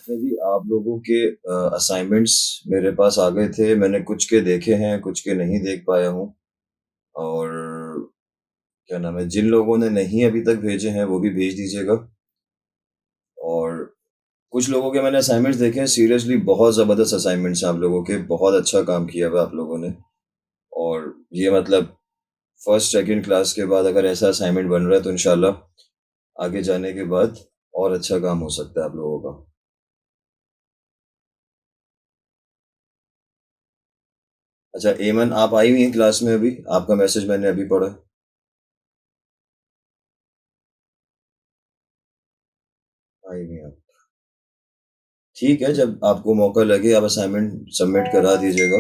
अच्छा जी, आप लोगों के असाइनमेंट्स मेरे पास आ गए थे। मैंने कुछ के देखे हैं, कुछ के नहीं देख पाया हूँ और क्या नाम है, जिन लोगों ने नहीं अभी तक भेजे हैं, वो भी भेज दीजिएगा। और कुछ लोगों के मैंने असाइनमेंट्स देखे हैं, सीरियसली बहुत ज़बरदस्त असाइनमेंट्स हैं आप लोगों के, बहुत अच्छा काम किया हुआ है आप लोगों ने। और ये मतलब फर्स्ट, सेकंड क्लास के बाद अगर ऐसा असाइनमेंट बन रहा है, तो इंशाल्लाह आगे जाने के बाद और अच्छा काम हो सकता है आप लोगों का। अच्छा, एमन आप आई हुई हैं क्लास में अभी? आपका मैसेज मैंने अभी पढ़ा। आई हुई हैं आप? ठीक है, जब आपको मौका लगे आप असाइनमेंट सबमिट करा दीजिएगा।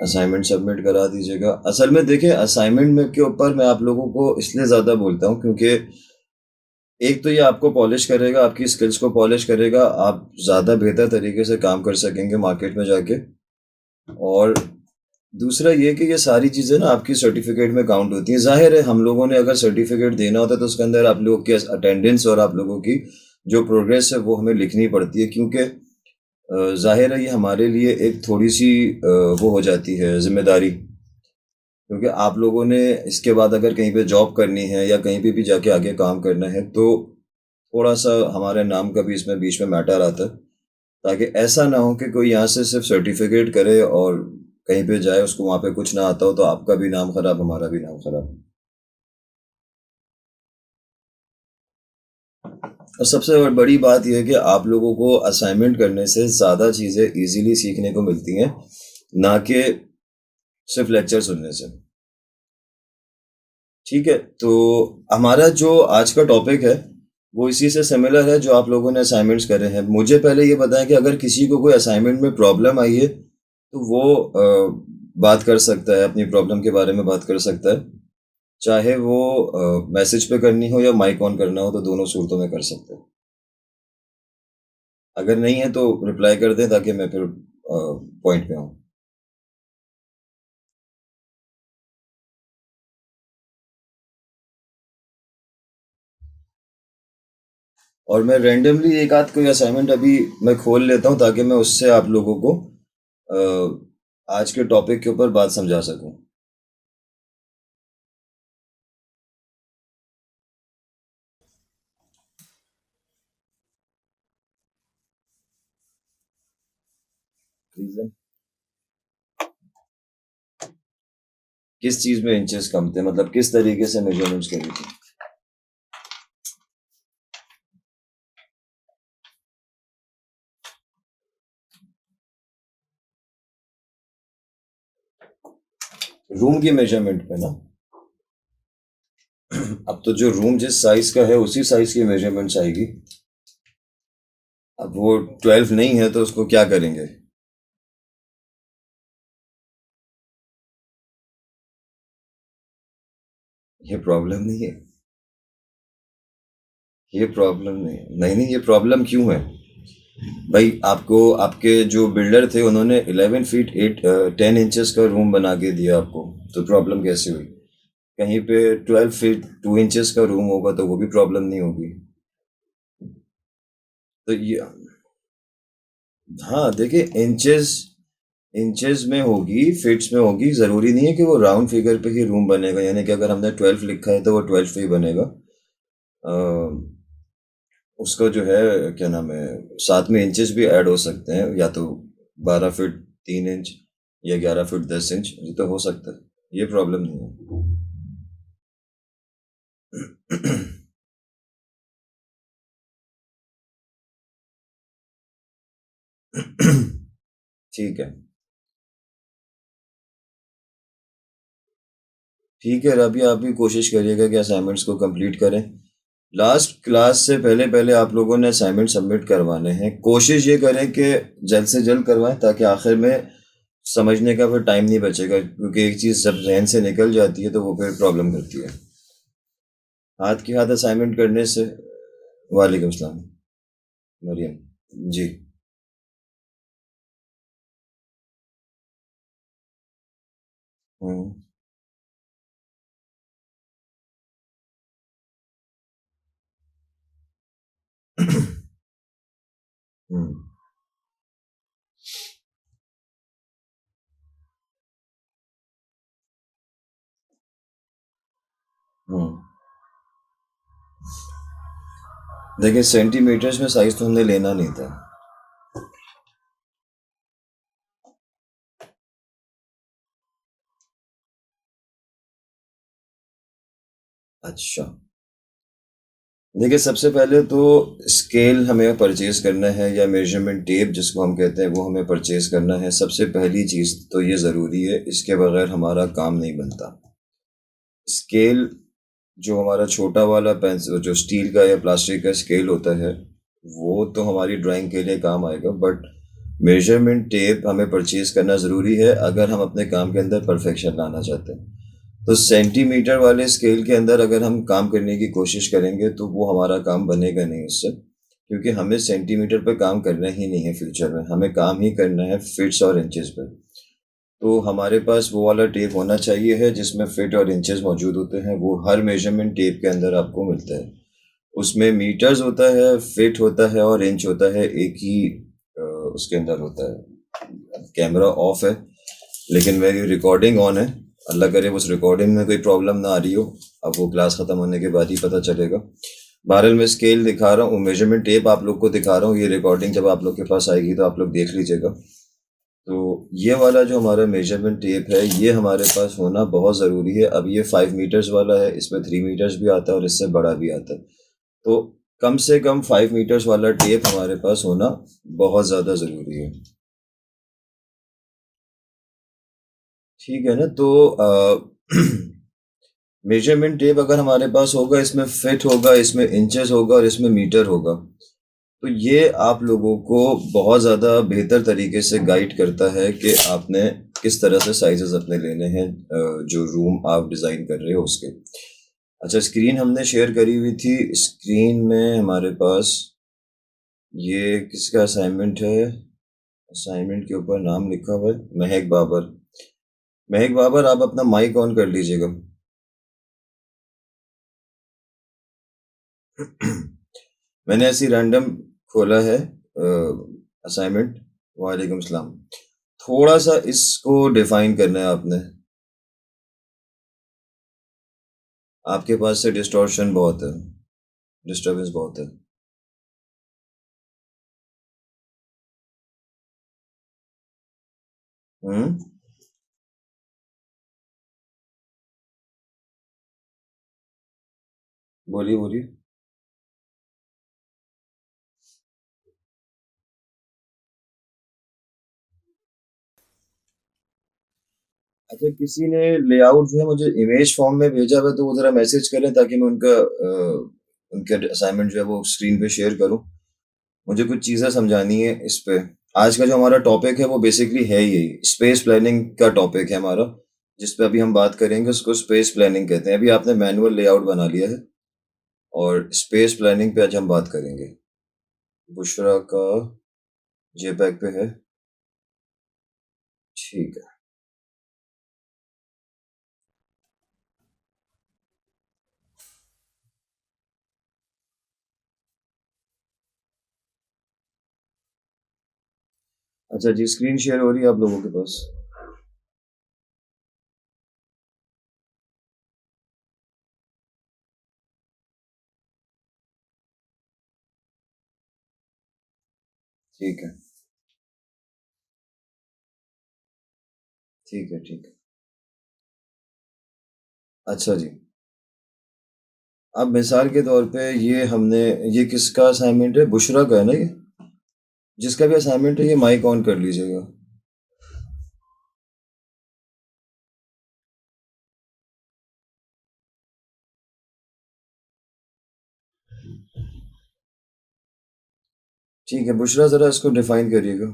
असाइनमेंट सबमिट करा दीजिएगा। असल में देखिए, असाइनमेंट में के ऊपर मैं आप लोगों को इसलिए ज़्यादा बोलता हूँ क्योंकि एक तो ये आपको पॉलिश करेगा, आपकी स्किल्स को पॉलिश करेगा, आप ज़्यादा बेहतर तरीके से काम कर सकेंगे मार्केट में जाके। और दूसरा ये कि ये सारी चीज़ें ना आपकी सर्टिफिकेट में काउंट होती हैं। ज़ाहिर है हम लोगों ने अगर सर्टिफिकेट देना होता है तो उसके अंदर आप लोगों की अटेंडेंस और आप लोगों की जो प्रोग्रेस है वो हमें लिखनी पड़ती है, क्योंकि ज़ाहिर है ये हमारे लिए एक थोड़ी-सी वो हो जाती है ज़िम्मेदारी, क्योंकि आप लोगों ने इसके बाद अगर कहीं पे जॉब करनी है या कहीं पे भी जाके आगे काम करना है, तो थोड़ा-सा हमारे नाम का भी इसमें बीच में मैटर आता है, ताकि ऐसा ना हो कि कोई यहाँ से सिर्फ़ सर्टिफ़िकेट करे और कहीं पे जाए, उसको वहाँ पे कुछ ना आता हो, तो आपका भी नाम खराब, हमारा भी नाम खराब। और सबसे बड़ी बात ये है कि आप लोगों को असाइनमेंट करने से ज़्यादा चीज़ें ईज़िली सीखने को मिलती हैं, ना कि सिर्फ़ लेक्चर सुनने से। ठीक है, तो हमारा जो आज का टॉपिक है, वो इसी से सिमिलर है जो आप लोगों ने असाइनमेंट्स करे हैं। मुझे पहले ये बताएं कि अगर किसी को कोई असाइनमेंट में प्रॉब्लम आई है, तो वो बात कर सकता है, अपनी प्रॉब्लम के बारे में बात कर सकता है। चाहे वो मैसेज पे करनी हो या माइक ऑन करना हो, तो दोनों सूरतों में कर सकते हैं। अगर नहीं है तो रिप्लाई कर दें ताकि मैं फिर पॉइंट पे आऊँ। और मैं रैंडमली एक आध कोई असाइनमेंट अभी मैं खोल लेता हूँ ताकि मैं उससे आप लोगों को आज के टॉपिक के ऊपर बात समझा सकूं। रीजन? किस चीज में इंचेस कम थे, मतलब किस तरीके से मेजरमेंट्स करी थी? रूम की मेजरमेंट पे ना? अब तो जो रूम जिस साइज का है उसी साइज की मेजरमेंट्स आएगी। अब वो 12 नहीं है तो उसको क्या करेंगे? ये प्रॉब्लम नहीं है। ये प्रॉब्लम नहीं है, नहीं नहीं, ये प्रॉब्लम क्यों है? भाई, आपको आपके जो बिल्डर थे उन्होंने 11 फीट 10 इंचेस का रूम बना के दिया आपको, तो प्रॉब्लम कैसे हुई? कहीं पे 12 फीट 2 इंचेस का रूम होगा तो वो भी प्रॉब्लम नहीं होगी। तो ये, हाँ देखिए, इंचेस इंचेस में होगी, फीट्स में होगी, ज़रूरी नहीं है कि वो राउंड फिगर पे ही रूम बनेगा, यानी कि अगर हमने 12 लिखा है तो वो 12 पे ही बनेगा। अ, उसका जो है क्या नाम है, साथ में इंचेस भी ऐड हो सकते हैं, या तो 12 फीट 3 इंच या 11 फीट 10 इंच, ये तो हो सकता है। ये प्रॉब्लम नहीं है। ठीक है। ठीक है रबी, आप भी कोशिश करिएगा कि असाइनमेंट्स को कंप्लीट करें। लास्ट क्लास से पहले पहले आप लोगों ने असाइनमेंट सबमिट करवाने हैं। कोशिश ये करें कि जल्द से जल्द करवाएं, ताकि आखिर में समझने का फिर टाइम नहीं बचेगा, क्योंकि एक चीज़ जब जहन से निकल जाती है तो वो फिर प्रॉब्लम करती है। हाथ के हाथ असाइनमेंट करने से। वालेकुम सलाम। मरियम। जी। हम्म। हुँ, हुँ। देखिए सेंटीमीटर्स में साइज़ तो हमने लेना नहीं था। अच्छा। देखिए सबसे पहले तो स्केल हमें परचेज़ करना है या मेज़रमेंट टेप जिसको हम कहते हैं वो हमें परचेज़ करना है। सबसे पहली चीज़ तो ये ज़रूरी है, इसके बगैर हमारा काम नहीं बनता। स्केल जो हमारा छोटा वाला जो स्टील का या प्लास्टिक का स्केल होता है, वो तो हमारी ड्राइंग के लिए काम आएगा बट मेजरमेंट टेप हमें परचेज करना ज़रूरी है अगर हम अपने काम के अंदर परफेक्शन लाना चाहते हैं। तो सेंटीमीटर वाले स्केल के अंदर अगर हम काम करने की कोशिश करेंगे तो वो हमारा काम बनेगा नहीं उससे, क्योंकि हमें सेंटीमीटर पे काम करना ही नहीं है फ्यूचर में, हमें काम ही करना है फिट्स और इंचेस पे। तो हमारे पास वो वाला टेप होना चाहिए है जिसमें फिट और इंचेस मौजूद होते हैं, वो हर मेजरमेंट टेप के अंदर आपको मिलता है। उसमें मीटर्स होता है, फिट होता है और इंच होता है, एक ही उसके अंदर होता है। कैमरा ऑफ है लेकिन मेरी रिकॉर्डिंग ऑन है, अल्लाह करे उस रिकॉर्डिंग में कोई प्रॉब्लम ना आ रही हो। अब वो क्लास खत्म होने के बाद ही पता चलेगा। बहरहाल मैं स्केल दिखा रहा हूँ, मेजरमेंट टेप आप लोग को दिखा रहा हूँ, ये रिकॉर्डिंग जब आप लोग के पास आएगी तो आप लोग देख लीजिएगा। तो ये वाला जो हमारा मेजरमेंट टेप है ये हमारे पास होना बहुत ज़रूरी है। अब ये 5 मीटर्स वाला है, इसमें 3 मीटर्स भी आता है और इससे बड़ा भी आता है। तो कम से कम 5 मीटर्स वाला टेप हमारे पास होना बहुत ज़्यादा ज़रूरी है। ठीक है ना? तो मेजरमेंट टेप अगर हमारे पास होगा, इसमें फिट होगा, इसमें इंचेस होगा और इसमें मीटर होगा, तो ये आप लोगों को बहुत ज़्यादा बेहतर तरीके से गाइड करता है कि आपने किस तरह से साइजेस अपने लेने हैं, जो रूम आप डिज़ाइन कर रहे हो उसके। अच्छा, स्क्रीन हमने शेयर करी हुई थी, स्क्रीन में हमारे पास ये किसका असाइनमेंट है? असाइनमेंट के ऊपर नाम लिखा हुआ है महक बाबर। महक बाबर, आप अपना माइक ऑन कर लीजिएगा। मैंने ऐसी रैंडम खोला है असाइनमेंट। वालेकुम सलाम। थोड़ा सा इसको डिफाइन करना है आपने। आपके पास से डिस्टॉर्शन बहुत है, डिस्टरबेंस बहुत है। हम्म, बोलिए बोलिए। अच्छा, किसी ने लेआउट जो है मुझे इमेज फॉर्म में भेजा हुआ है, तो वो जरा मैसेज करें ताकि मैं उनका असाइनमेंट जो है वो स्क्रीन पे शेयर करूं। मुझे कुछ चीज़ें समझानी है इस पे। आज का जो हमारा टॉपिक है वो बेसिकली है यही, स्पेस प्लानिंग का टॉपिक है हमारा, जिस पे अभी हम बात करेंगे उसको स्पेस प्लानिंग कहते हैं। अभी आपने मैनुअल लेआउट बना लिया है और स्पेस प्लानिंग पे आज हम बात करेंगे। बुशरा का जेपैक पे है। ठीक है। अच्छा जी, स्क्रीन शेयर हो रही है आप लोगों के पास? ठीक है, ठीक है, ठीक है। अच्छा जी। अब मिसाल के तौर पे ये किसका असाइनमेंट है? बुशरा का है ना ये? जिसका भी असाइनमेंट है ये माइक ऑन कर लीजिएगा। ठीक है, बुशरा ज़रा इसको डिफाइन करिएगा।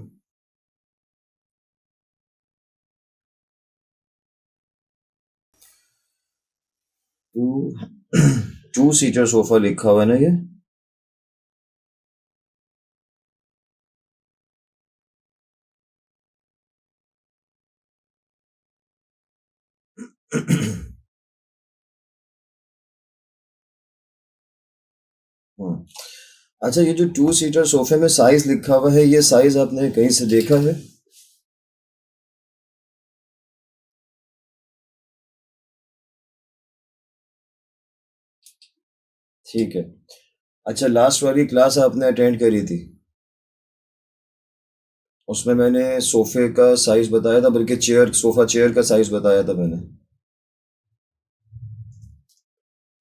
टू टू सीटर सोफा लिखा हुआ है ना ये? हम्म। अच्छा, ये जो टू सीटर सोफे में साइज लिखा हुआ है, ये साइज आपने कहीं से देखा है? ठीक है। अच्छा, लास्ट वाली क्लास आपने अटेंड करी थी, उसमें मैंने सोफे का साइज बताया था, बल्कि चेयर, सोफा चेयर का साइज बताया था मैंने।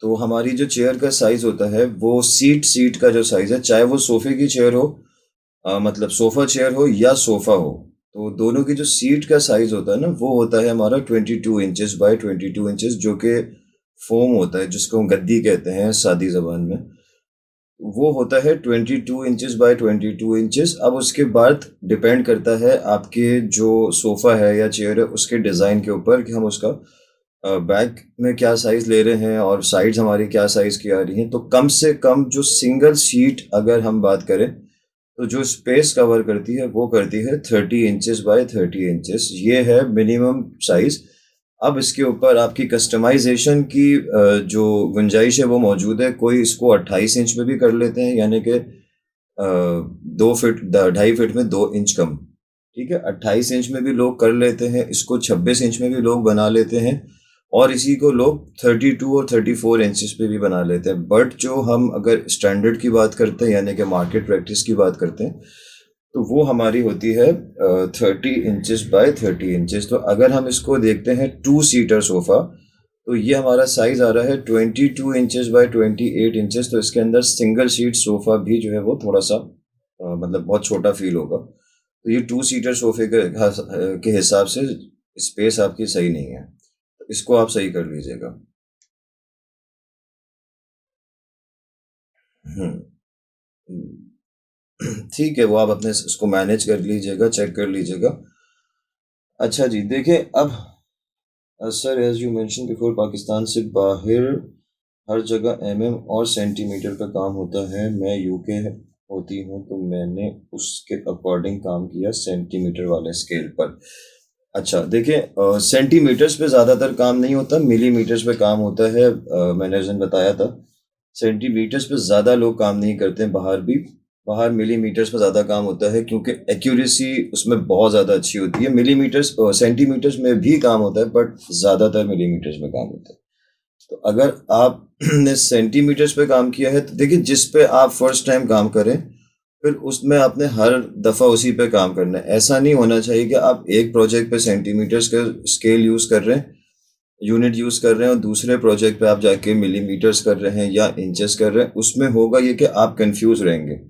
तो हमारी जो चेयर का साइज होता है वो सीट सीट का जो साइज है, चाहे वो सोफे की चेयर हो, मतलब सोफा चेयर हो या सोफा हो, तो दोनों की जो सीट का साइज होता है ना, वो होता है हमारा 22 इंचेस बाय 22 इंचेस, जो कि फोम होता है, जिसको हम गद्दी कहते हैं सादी जबान में। वो होता है 22 इंचेस बाय 22 इंचेस। अब उसके बाद डिपेंड करता है आपके जो सोफा है या चेयर है उसके डिज़ाइन के ऊपर कि हम उसका बैक में क्या साइज ले रहे हैं और साइड्स हमारी क्या साइज की आ रही हैं। तो कम से कम जो सिंगल शीट अगर हम बात करें, तो जो स्पेस कवर करती है वो करती है 30 इंचेस बाय 30 इंचेस। ये है मिनिमम साइज। अब इसके ऊपर आपकी कस्टमाइजेशन की जो गुंजाइश है वो मौजूद है। कोई इसको 28 इंच में भी कर लेते हैं, यानी कि 2 फीट 2.5 फीट में 2 इंच कम। ठीक है, 28 इंच में भी लोग कर लेते हैं इसको, 26 इंच में भी लोग बना लेते हैं, और इसी को लोग 32 और 34 इंचेस पे भी बना लेते हैं। बट जो हम अगर स्टैंडर्ड की बात करते हैं, यानी कि मार्केट प्रैक्टिस की बात करते हैं, तो वो हमारी होती है 30 इंचेस बाय 30 इंचेस। तो अगर हम इसको देखते हैं टू सीटर सोफा, तो ये हमारा साइज आ रहा है 22 इंचेस बाय 28 इंचेस। तो इसके अंदर सिंगल सीट सोफा भी जो है वो थोड़ा सा मतलब बहुत छोटा फील होगा। तो ये टू सीटर सोफे के हिसाब से स्पेस आपकी सही नहीं है, तो इसको आप सही कर लीजिएगा। हम्म। ठीक है, वो आप अपने उसको मैनेज कर लीजिएगा, चेक कर लीजिएगा। अच्छा जी, देखिए अब, sir as you mention before, Pakistan से बाहर हर जगह और सेंटीमीटर का काम होता है। मैं यूके होती हूँ, तो मैंने उसके अकॉर्डिंग काम किया सेंटीमीटर वाले स्केल पर। अच्छा देखिए, सेंटीमीटर्स पे ज़्यादातर काम नहीं होता, मिलीमीटर्स पे काम होता है। मैंने उस दिन बताया था, सेंटीमीटर्स पे ज़्यादा लोग काम नहीं करते हैं बाहर भी। बाहर मिलीमीटर्स पे ज़्यादा काम होता है, क्योंकि एक्यूरेसी उसमें बहुत ज़्यादा अच्छी होती है। मिलीमीटर्स सेंटीमीटर्स में भी काम होता है, बट ज़्यादातर मिलीमीटर्स में काम होता है। तो अगर आपने सेंटीमीटर्स पे काम किया है, तो देखिए जिस पे आप फर्स्ट टाइम काम करें, फिर उसमें आपने हर दफ़ा उसी पे काम करना है। ऐसा नहीं होना चाहिए कि आप एक प्रोजेक्ट पे सेंटीमीटर्स का स्केल यूज़ कर रहे हैं, यूनिट यूज़ कर रहे हैं, और दूसरे प्रोजेक्ट पे आप जाके मिलीमीटर्स कर रहे हैं या इंचेस कर रहे हैं। उसमें होगा ये कि आप कंफ्यूज रहेंगे।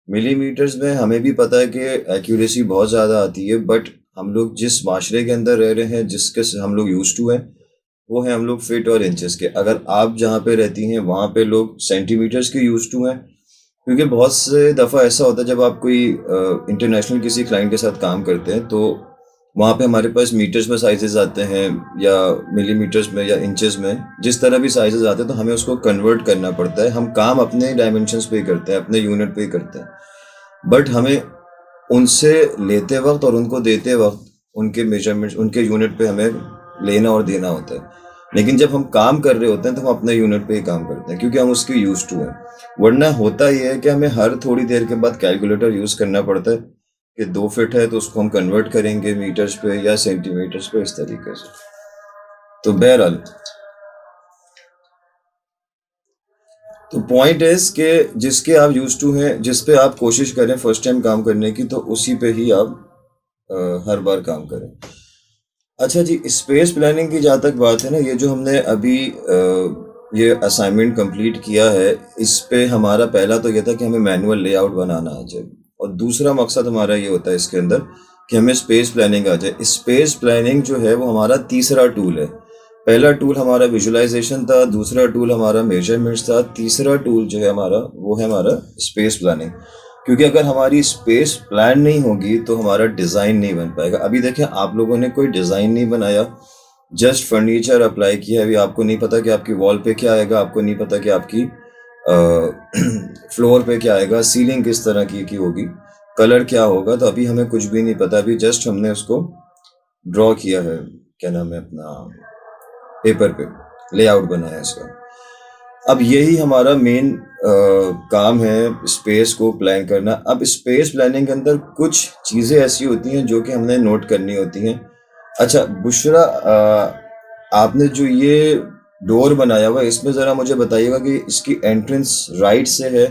मिलीमीटर्स में हमें भी पता है कि एक्यूरेसी बहुत ज़्यादा आती है, बट हम लोग जिस माशरे के अंदर रह रहे हैं, जिसके से हम लोग यूज टू हैं, वो है हम लोग फीट और इंचेस के। अगर आप जहाँ पे रहती हैं वहाँ पे लोग सेंटीमीटर्स के यूज टू हैं, क्योंकि बहुत से दफ़ा ऐसा होता है जब आप कोई इंटरनेशनल किसी क्लाइंट के साथ काम करते हैं, तो वहाँ पे हमारे पास मीटर्स में साइजेस आते हैं, या मिलीमीटर्स में या इंचेस में, जिस तरह भी साइजेस आते हैं, तो हमें उसको कन्वर्ट करना पड़ता है। हम काम अपने डायमेंशंस पे ही करते हैं, अपने यूनिट पे ही करते हैं, बट हमें उनसे लेते वक्त और उनको देते वक्त उनके मेजरमेंट्स, उनके यूनिट पे हमें लेना और देना होता है। लेकिन जब हम काम कर रहे होते हैं, तो हम अपने यूनिट पे ही काम करते हैं, क्योंकि हम उसके यूज टू हैं। वरना होता यह है कि हमें हर थोड़ी देर के बाद कैलकुलेटर यूज करना पड़ता है कि 2 फीट है तो उसको हम कन्वर्ट करेंगे मीटर्स पे या सेंटीमीटर्स पे, इस तरीके से। तो बहरहाल, तो पॉइंट इज कि जिसके आप यूज टू हैं, जिस पे आप कोशिश करें फर्स्ट टाइम काम करने की, तो उसी पे ही आप हर बार काम करें। अच्छा जी, स्पेस प्लानिंग की जहाँ तक बात है ना, ये जो हमने अभी ये असाइनमेंट कंप्लीट किया है, इस पे हमारा पहला तो ये था कि हमें मैनुअल लेआउट बनाना आ जाए, और दूसरा मकसद हमारा ये होता है इसके अंदर कि हमें स्पेस प्लानिंग आ जाए। स्पेस प्लानिंग जो है वो हमारा तीसरा टूल है। पहला टूल हमारा विजुअलाइजेशन था, दूसरा टूल हमारा मेजरमेंट्स था, तीसरा टूल जो है हमारा, वो है हमारा स्पेस प्लानिंग। क्योंकि अगर हमारी स्पेस प्लान नहीं होगी तो हमारा डिज़ाइन नहीं बन पाएगा। अभी देखें, आप लोगों ने कोई डिज़ाइन नहीं बनाया, जस्ट फर्नीचर अप्लाई किया है। अभी आपको नहीं पता कि आपकी वॉल पे क्या आएगा, आपको नहीं पता कि आपकी फ्लोर पे क्या आएगा, सीलिंग किस तरह की होगी, कलर क्या होगा। तो अभी हमें कुछ भी नहीं पता, अभी जस्ट हमने उसको ड्रॉ किया है, क्या नाम है अपना, पेपर पे लेआउट बनाया है इसका। अब यही हमारा मेन काम है, स्पेस को प्लान करना। अब स्पेस प्लानिंग के अंदर कुछ चीज़ें ऐसी होती हैं जो कि हमने नोट करनी होती हैं। अच्छा बुशरा, आपने जो ये डोर बनाया हुआ है इसमें ज़रा मुझे बताइएगा कि इसकी एंट्रेंस राइट से है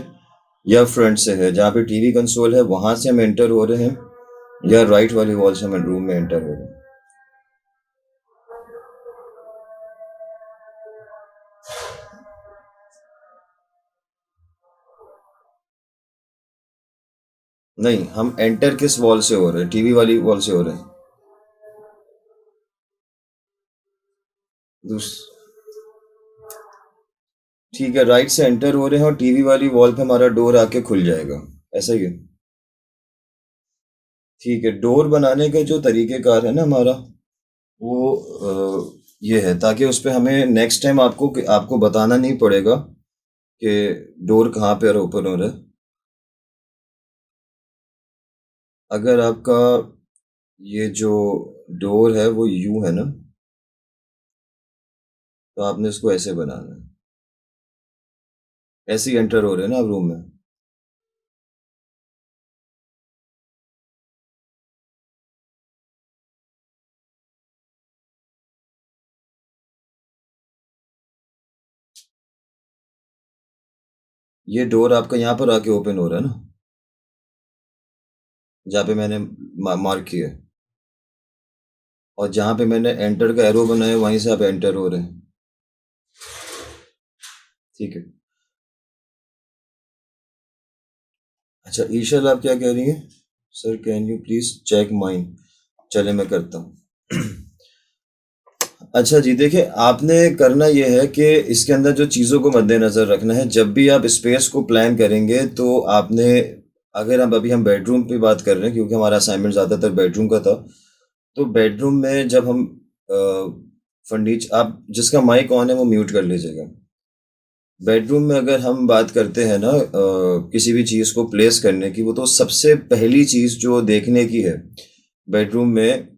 या फ्रंट से है? जहाँ पे टीवी कंसोल है वहां से हम एंटर हो रहे हैं, या राइट वाली वॉल से हम रूम में एंटर हो रहे हैं? नहीं, हम एंटर किस वॉल से हो रहे हैं? टीवी वाली वॉल से हो रहे हैं? दूस ठीक है, राइट से एंटर हो रहे हैं और टीवी वाली वॉल पे हमारा डोर आके खुल जाएगा, ऐसा ही है? ठीक है, डोर बनाने का जो तरीक़ेकार है ना हमारा, वो ये है ताकि उस पे हमें नेक्स्ट टाइम आपको बताना नहीं पड़ेगा कि डोर कहाँ पे ओपन हो रहा है। अगर आपका ये जो डोर है वो यूं है ना, तो आपने इसको ऐसे बनाना है। ऐसे ही एंटर हो रहे हैं ना आप रूम में? ये डोर आपका यहाँ पर आके ओपन हो रहा है ना, जहाँ पे मैंने मार्क किया है, और जहाँ पे मैंने एंटर का एरो बनाया वहीं से आप एंटर हो रहे हैं। ठीक है। अच्छा ईशल, आप क्या कह रही हैं? Sir can you please check mine. चले मैं करता हूँ। अच्छा जी, देखिए आपने करना यह है कि इसके अंदर जो चीज़ों को मद्देनज़र रखना है, जब भी आप स्पेस को प्लान करेंगे तो आपने, अगर हम बेडरूम की बात कर रहे हैं क्योंकि हमारा असाइनमेंट ज़्यादातर बेडरूम का था, तो बेडरूम में जब हम आप जिसका माइक ऑन है वो म्यूट कर लीजिएगा। बेडरूम में अगर हम बात करते हैं ना किसी भी चीज़ को प्लेस करने की, वो तो सबसे पहली चीज़ जो देखने की है बेडरूम में,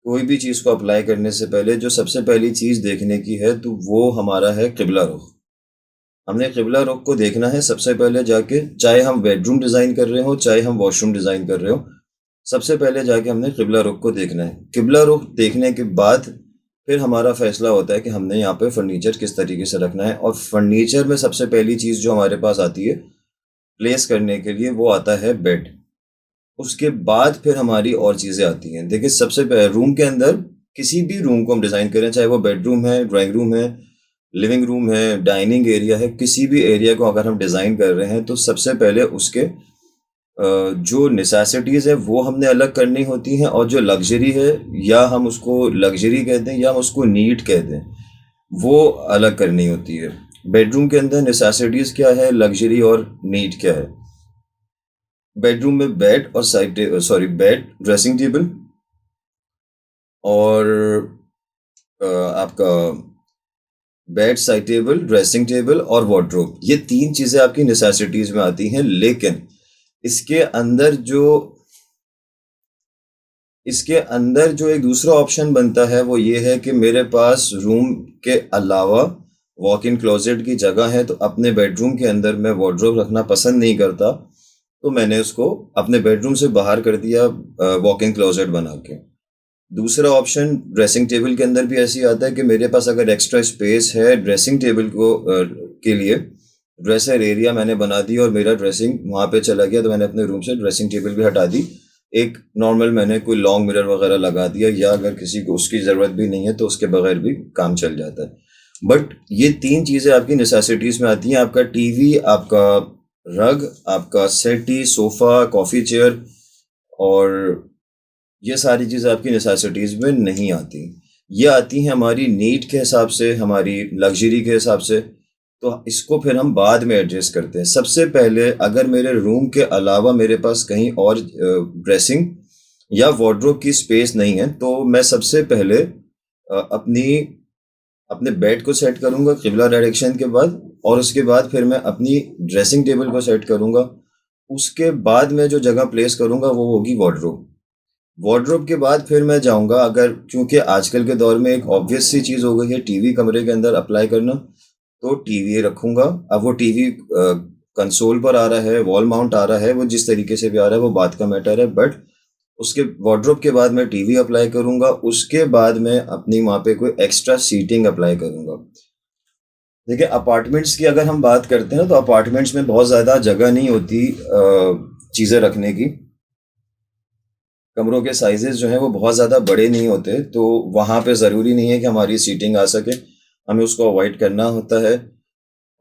कोई भी चीज़ को अप्लाई करने से पहले जो सबसे पहली चीज़ देखने की है तो वो हमारा है किबला रुख। हमने किबला रुख को देखना है सबसे पहले जाके, चाहे हम बेडरूम डिज़ाइन कर रहे हो चाहे हम वॉशरूम डिज़ाइन कर रहे हो, सबसे पहले जाके हमने किबला रुख को देखना है। किबला रुख देखने के बाद फिर हमारा फैसला होता है कि हमने यहाँ पे फर्नीचर किस तरीके से रखना है, और फर्नीचर में सबसे पहली चीज़ जो हमारे पास आती है प्लेस करने के लिए वो आता है बेड। उसके बाद फिर हमारी और चीज़ें आती हैं। देखिए सबसे पहले रूम के अंदर किसी भी रूम को हम डिज़ाइन करें, चाहे वो बेडरूम है, ड्राइंग रूम है, लिविंग रूम है, डाइनिंग एरिया है, किसी भी एरिया को अगर हम डिज़ाइन कर रहे हैं तो सबसे पहले उसके जो नेसेसिटीज़ है वो हमने अलग करनी होती हैं, और जो लग्जरी है, या हम उसको लग्जरी कहते हैं या हम उसको नीड कहते हैं, वो अलग करनी होती है। बेडरूम के अंदर नेसेसिटीज़ क्या है, लग्जरी और नीड क्या है? बेडरूम में बेड और बेड, ड्रेसिंग टेबल, और आपका bed, side table, dressing table और वार्डरोब, ये तीन चीज़ें आपकी नेसेसिटीज़ में आती हैं। लेकिन इसके अंदर जो इसके अंदर जो एक दूसरा ऑप्शन बनता है वो ये है कि मेरे पास रूम के अलावा वॉक इन क्लोजेट की जगह है, तो अपने बेडरूम के अंदर मैं वार्डरोब रखना पसंद नहीं करता, तो मैंने उसको अपने बेडरूम से बाहर कर दिया वॉक इन क्लोजेट बना के। दूसरा ऑप्शन ड्रेसिंग टेबल के अंदर भी ऐसे ही आता है कि मेरे पास अगर एक्स्ट्रा स्पेस है ड्रेसिंग टेबल के लिए, ड्रेसर एरिया मैंने बना दी और मेरा ड्रेसिंग वहाँ पे चला गया, तो मैंने अपने रूम से ड्रेसिंग टेबल भी हटा दी, एक नॉर्मल मैंने कोई लॉन्ग मिरर वगैरह लगा दिया, या अगर किसी को उसकी ज़रूरत भी नहीं है तो उसके बगैर भी काम चल जाता है। बट ये तीन चीज़ें आपकी नेसेसिटीज़ में आती हैं, आपका टीवी, आपका रग, आपका सेटी, सोफ़ा, कॉफ़ी चेयर, और ये सारी चीज़ें आपकी नेसेसिटीज़ में नहीं आती। ये आती हैं हमारी नीड के हिसाब से, हमारी लग्जरी के हिसाब से, तो इसको फिर हम बाद में एडजस्ट करते हैं। सबसे पहले अगर मेरे रूम के अलावा मेरे पास कहीं और ड्रेसिंग या वार्डरोब की स्पेस नहीं है, तो मैं सबसे पहले अपने बेड को सेट करूंगा किबला डायरेक्शन के बाद, और उसके बाद फिर मैं अपनी ड्रेसिंग टेबल को सेट करूंगा। उसके बाद मैं जो जगह प्लेस करूंगा वो होगी वार्डरोब। वार्डरोब के बाद फिर मैं जाऊंगा, अगर क्योंकि आजकल के दौर में एक ऑब्वियस सी चीज़ हो गई है टीवी कमरे के अंदर अप्लाई करना, तो टीवी रखूंगा। अब वो टीवी कंसोल पर आ रहा है, वॉल माउंट आ रहा है, वो जिस तरीके से भी आ रहा है वो बात का मैटर है, बट उसके वार्डरोब के बाद मैं टीवी अप्लाई करूंगा, उसके बाद मैं अपनी वहां पे कोई एक्स्ट्रा सीटिंग अप्लाई करूंगा। देखिए, अपार्टमेंट्स की अगर हम बात करते हैं तो अपार्टमेंट्स में बहुत ज़्यादा जगह नहीं होती चीज़ें रखने की। कमरों के साइजेस जो हैं वो बहुत ज़्यादा बड़े नहीं होते, तो वहाँ पे ज़रूरी नहीं है कि हमारी सीटिंग आ सके, हमें उसको अवॉइड करना होता है।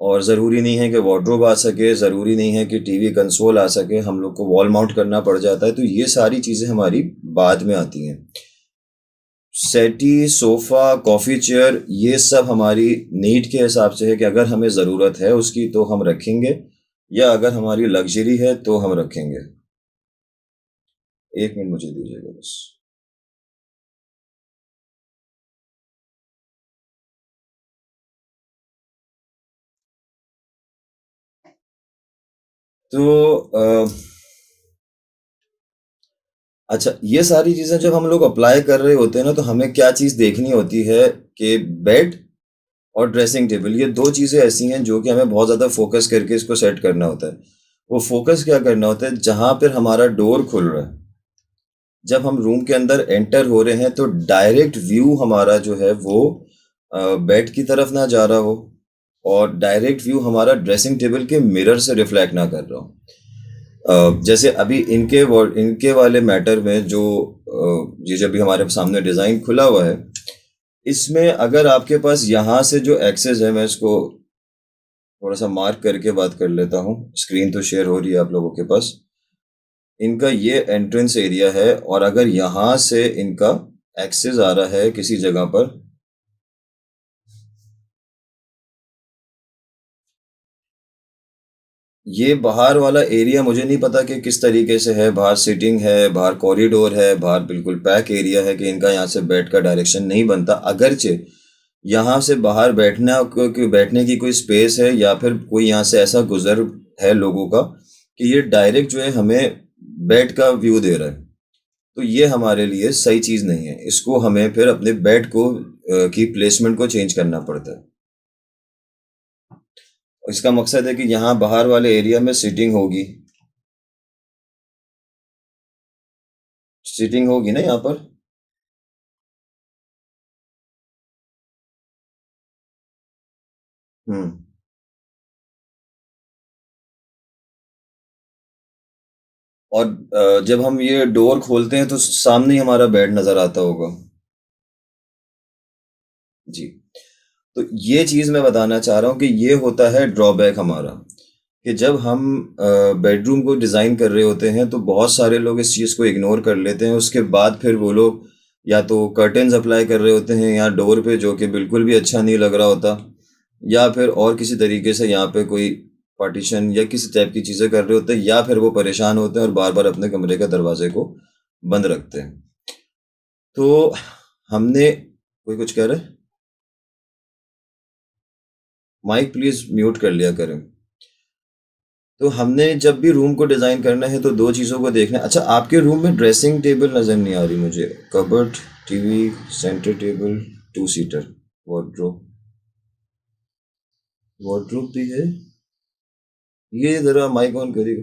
और ज़रूरी नहीं है कि वार्डरोब आ सके, ज़रूरी नहीं है कि टीवी कंसोल आ सके, हम लोग को वॉल माउंट करना पड़ जाता है, तो ये सारी चीज़ें हमारी बाद में आती हैं। सेटी, सोफ़ा, कॉफ़ी चेयर, ये सब हमारी नीड के हिसाब से है कि अगर हमें ज़रूरत है उसकी तो हम रखेंगे, या अगर हमारी लग्जरी है तो हम रखेंगे। 1 मिनट मुझे दीजिएगा बस। तो अच्छा, ये सारी चीज़ें जब हम लोग अप्लाई कर रहे होते हैं ना, तो हमें क्या चीज़ देखनी होती है कि बेड और ड्रेसिंग टेबल, ये 2 चीज़ें ऐसी हैं जो कि हमें बहुत ज़्यादा फ़ोकस करके इसको सेट करना होता है। वो फ़ोकस क्या करना होता है, जहाँ पर हमारा डोर खुल रहा है, जब हम रूम के अंदर एंटर हो रहे हैं तो डायरेक्ट व्यू हमारा जो है वो बेड की तरफ ना जा रहा हो, और डायरेक्ट व्यू हमारा ड्रेसिंग टेबल के मिरर से रिफ्लेक्ट ना कर रहा हो। जैसे अभी इनके वाले मैटर में जो ये जब भी हमारे सामने डिज़ाइन खुला हुआ है, इसमें अगर आपके पास यहाँ से जो एक्सेस है, मैं इसको थोड़ा सा मार्क करके बात कर लेता हूँ, स्क्रीन तो शेयर हो रही है आप लोगों के पास। इनका ये एंट्रेंस एरिया है, और अगर यहाँ से इनका एक्सेस आ रहा है किसी जगह पर, ये बाहर वाला एरिया मुझे नहीं पता कि किस तरीके से है, बाहर सीटिंग है, बाहर कॉरिडोर है, बाहर बिल्कुल पैक एरिया है कि इनका यहाँ से बेड का डायरेक्शन नहीं बनता। अगरचे यहाँ से बाहर बैठने की कोई स्पेस है, या फिर कोई यहाँ से ऐसा गुजर है लोगों का कि ये डायरेक्ट जो है हमें बेड का व्यू दे रहा है, तो ये हमारे लिए सही चीज़ नहीं है। इसको हमें फिर अपने बेड को की प्लेसमेंट को चेंज करना पड़ता है। इसका मकसद है कि यहाँ बाहर वाले एरिया में सीटिंग होगी ना यहाँ पर। हम्म। और जब हम ये डोर खोलते हैं तो सामने ही हमारा बेड नजर आता होगा। जी। तो ये चीज मैं बताना चाह रहा हूँ कि ये होता है ड्रॉबैक हमारा, कि जब हम बेडरूम को डिजाइन कर रहे होते हैं तो बहुत सारे लोग इस चीज को इग्नोर कर लेते हैं। उसके बाद फिर वो लोग या तो कर्टन्स अप्लाई कर रहे होते हैं यहाँ डोर पे, जो कि बिल्कुल भी अच्छा नहीं लग रहा होता, या फिर और किसी तरीके से यहाँ पे कोई पार्टीशन या किसी टाइप की चीजें कर रहे होते हैं, या फिर वो परेशान होते हैं और बार बार अपने कमरे का दरवाजे को बंद रखते हैं। तो हमने कोई कुछ कह रहे हैं? माइक प्लीज म्यूट कर लिया करें। तो हमने जब भी रूम को डिजाइन करना है तो 2 चीजों को देखना है। अच्छा, आपके रूम में ड्रेसिंग टेबल नजर नहीं आ रही मुझे, cupboard, TV, centre table, 2 seater, wardrobe, wardrobe भी है। ये जरा माइक ऑन करिएगा।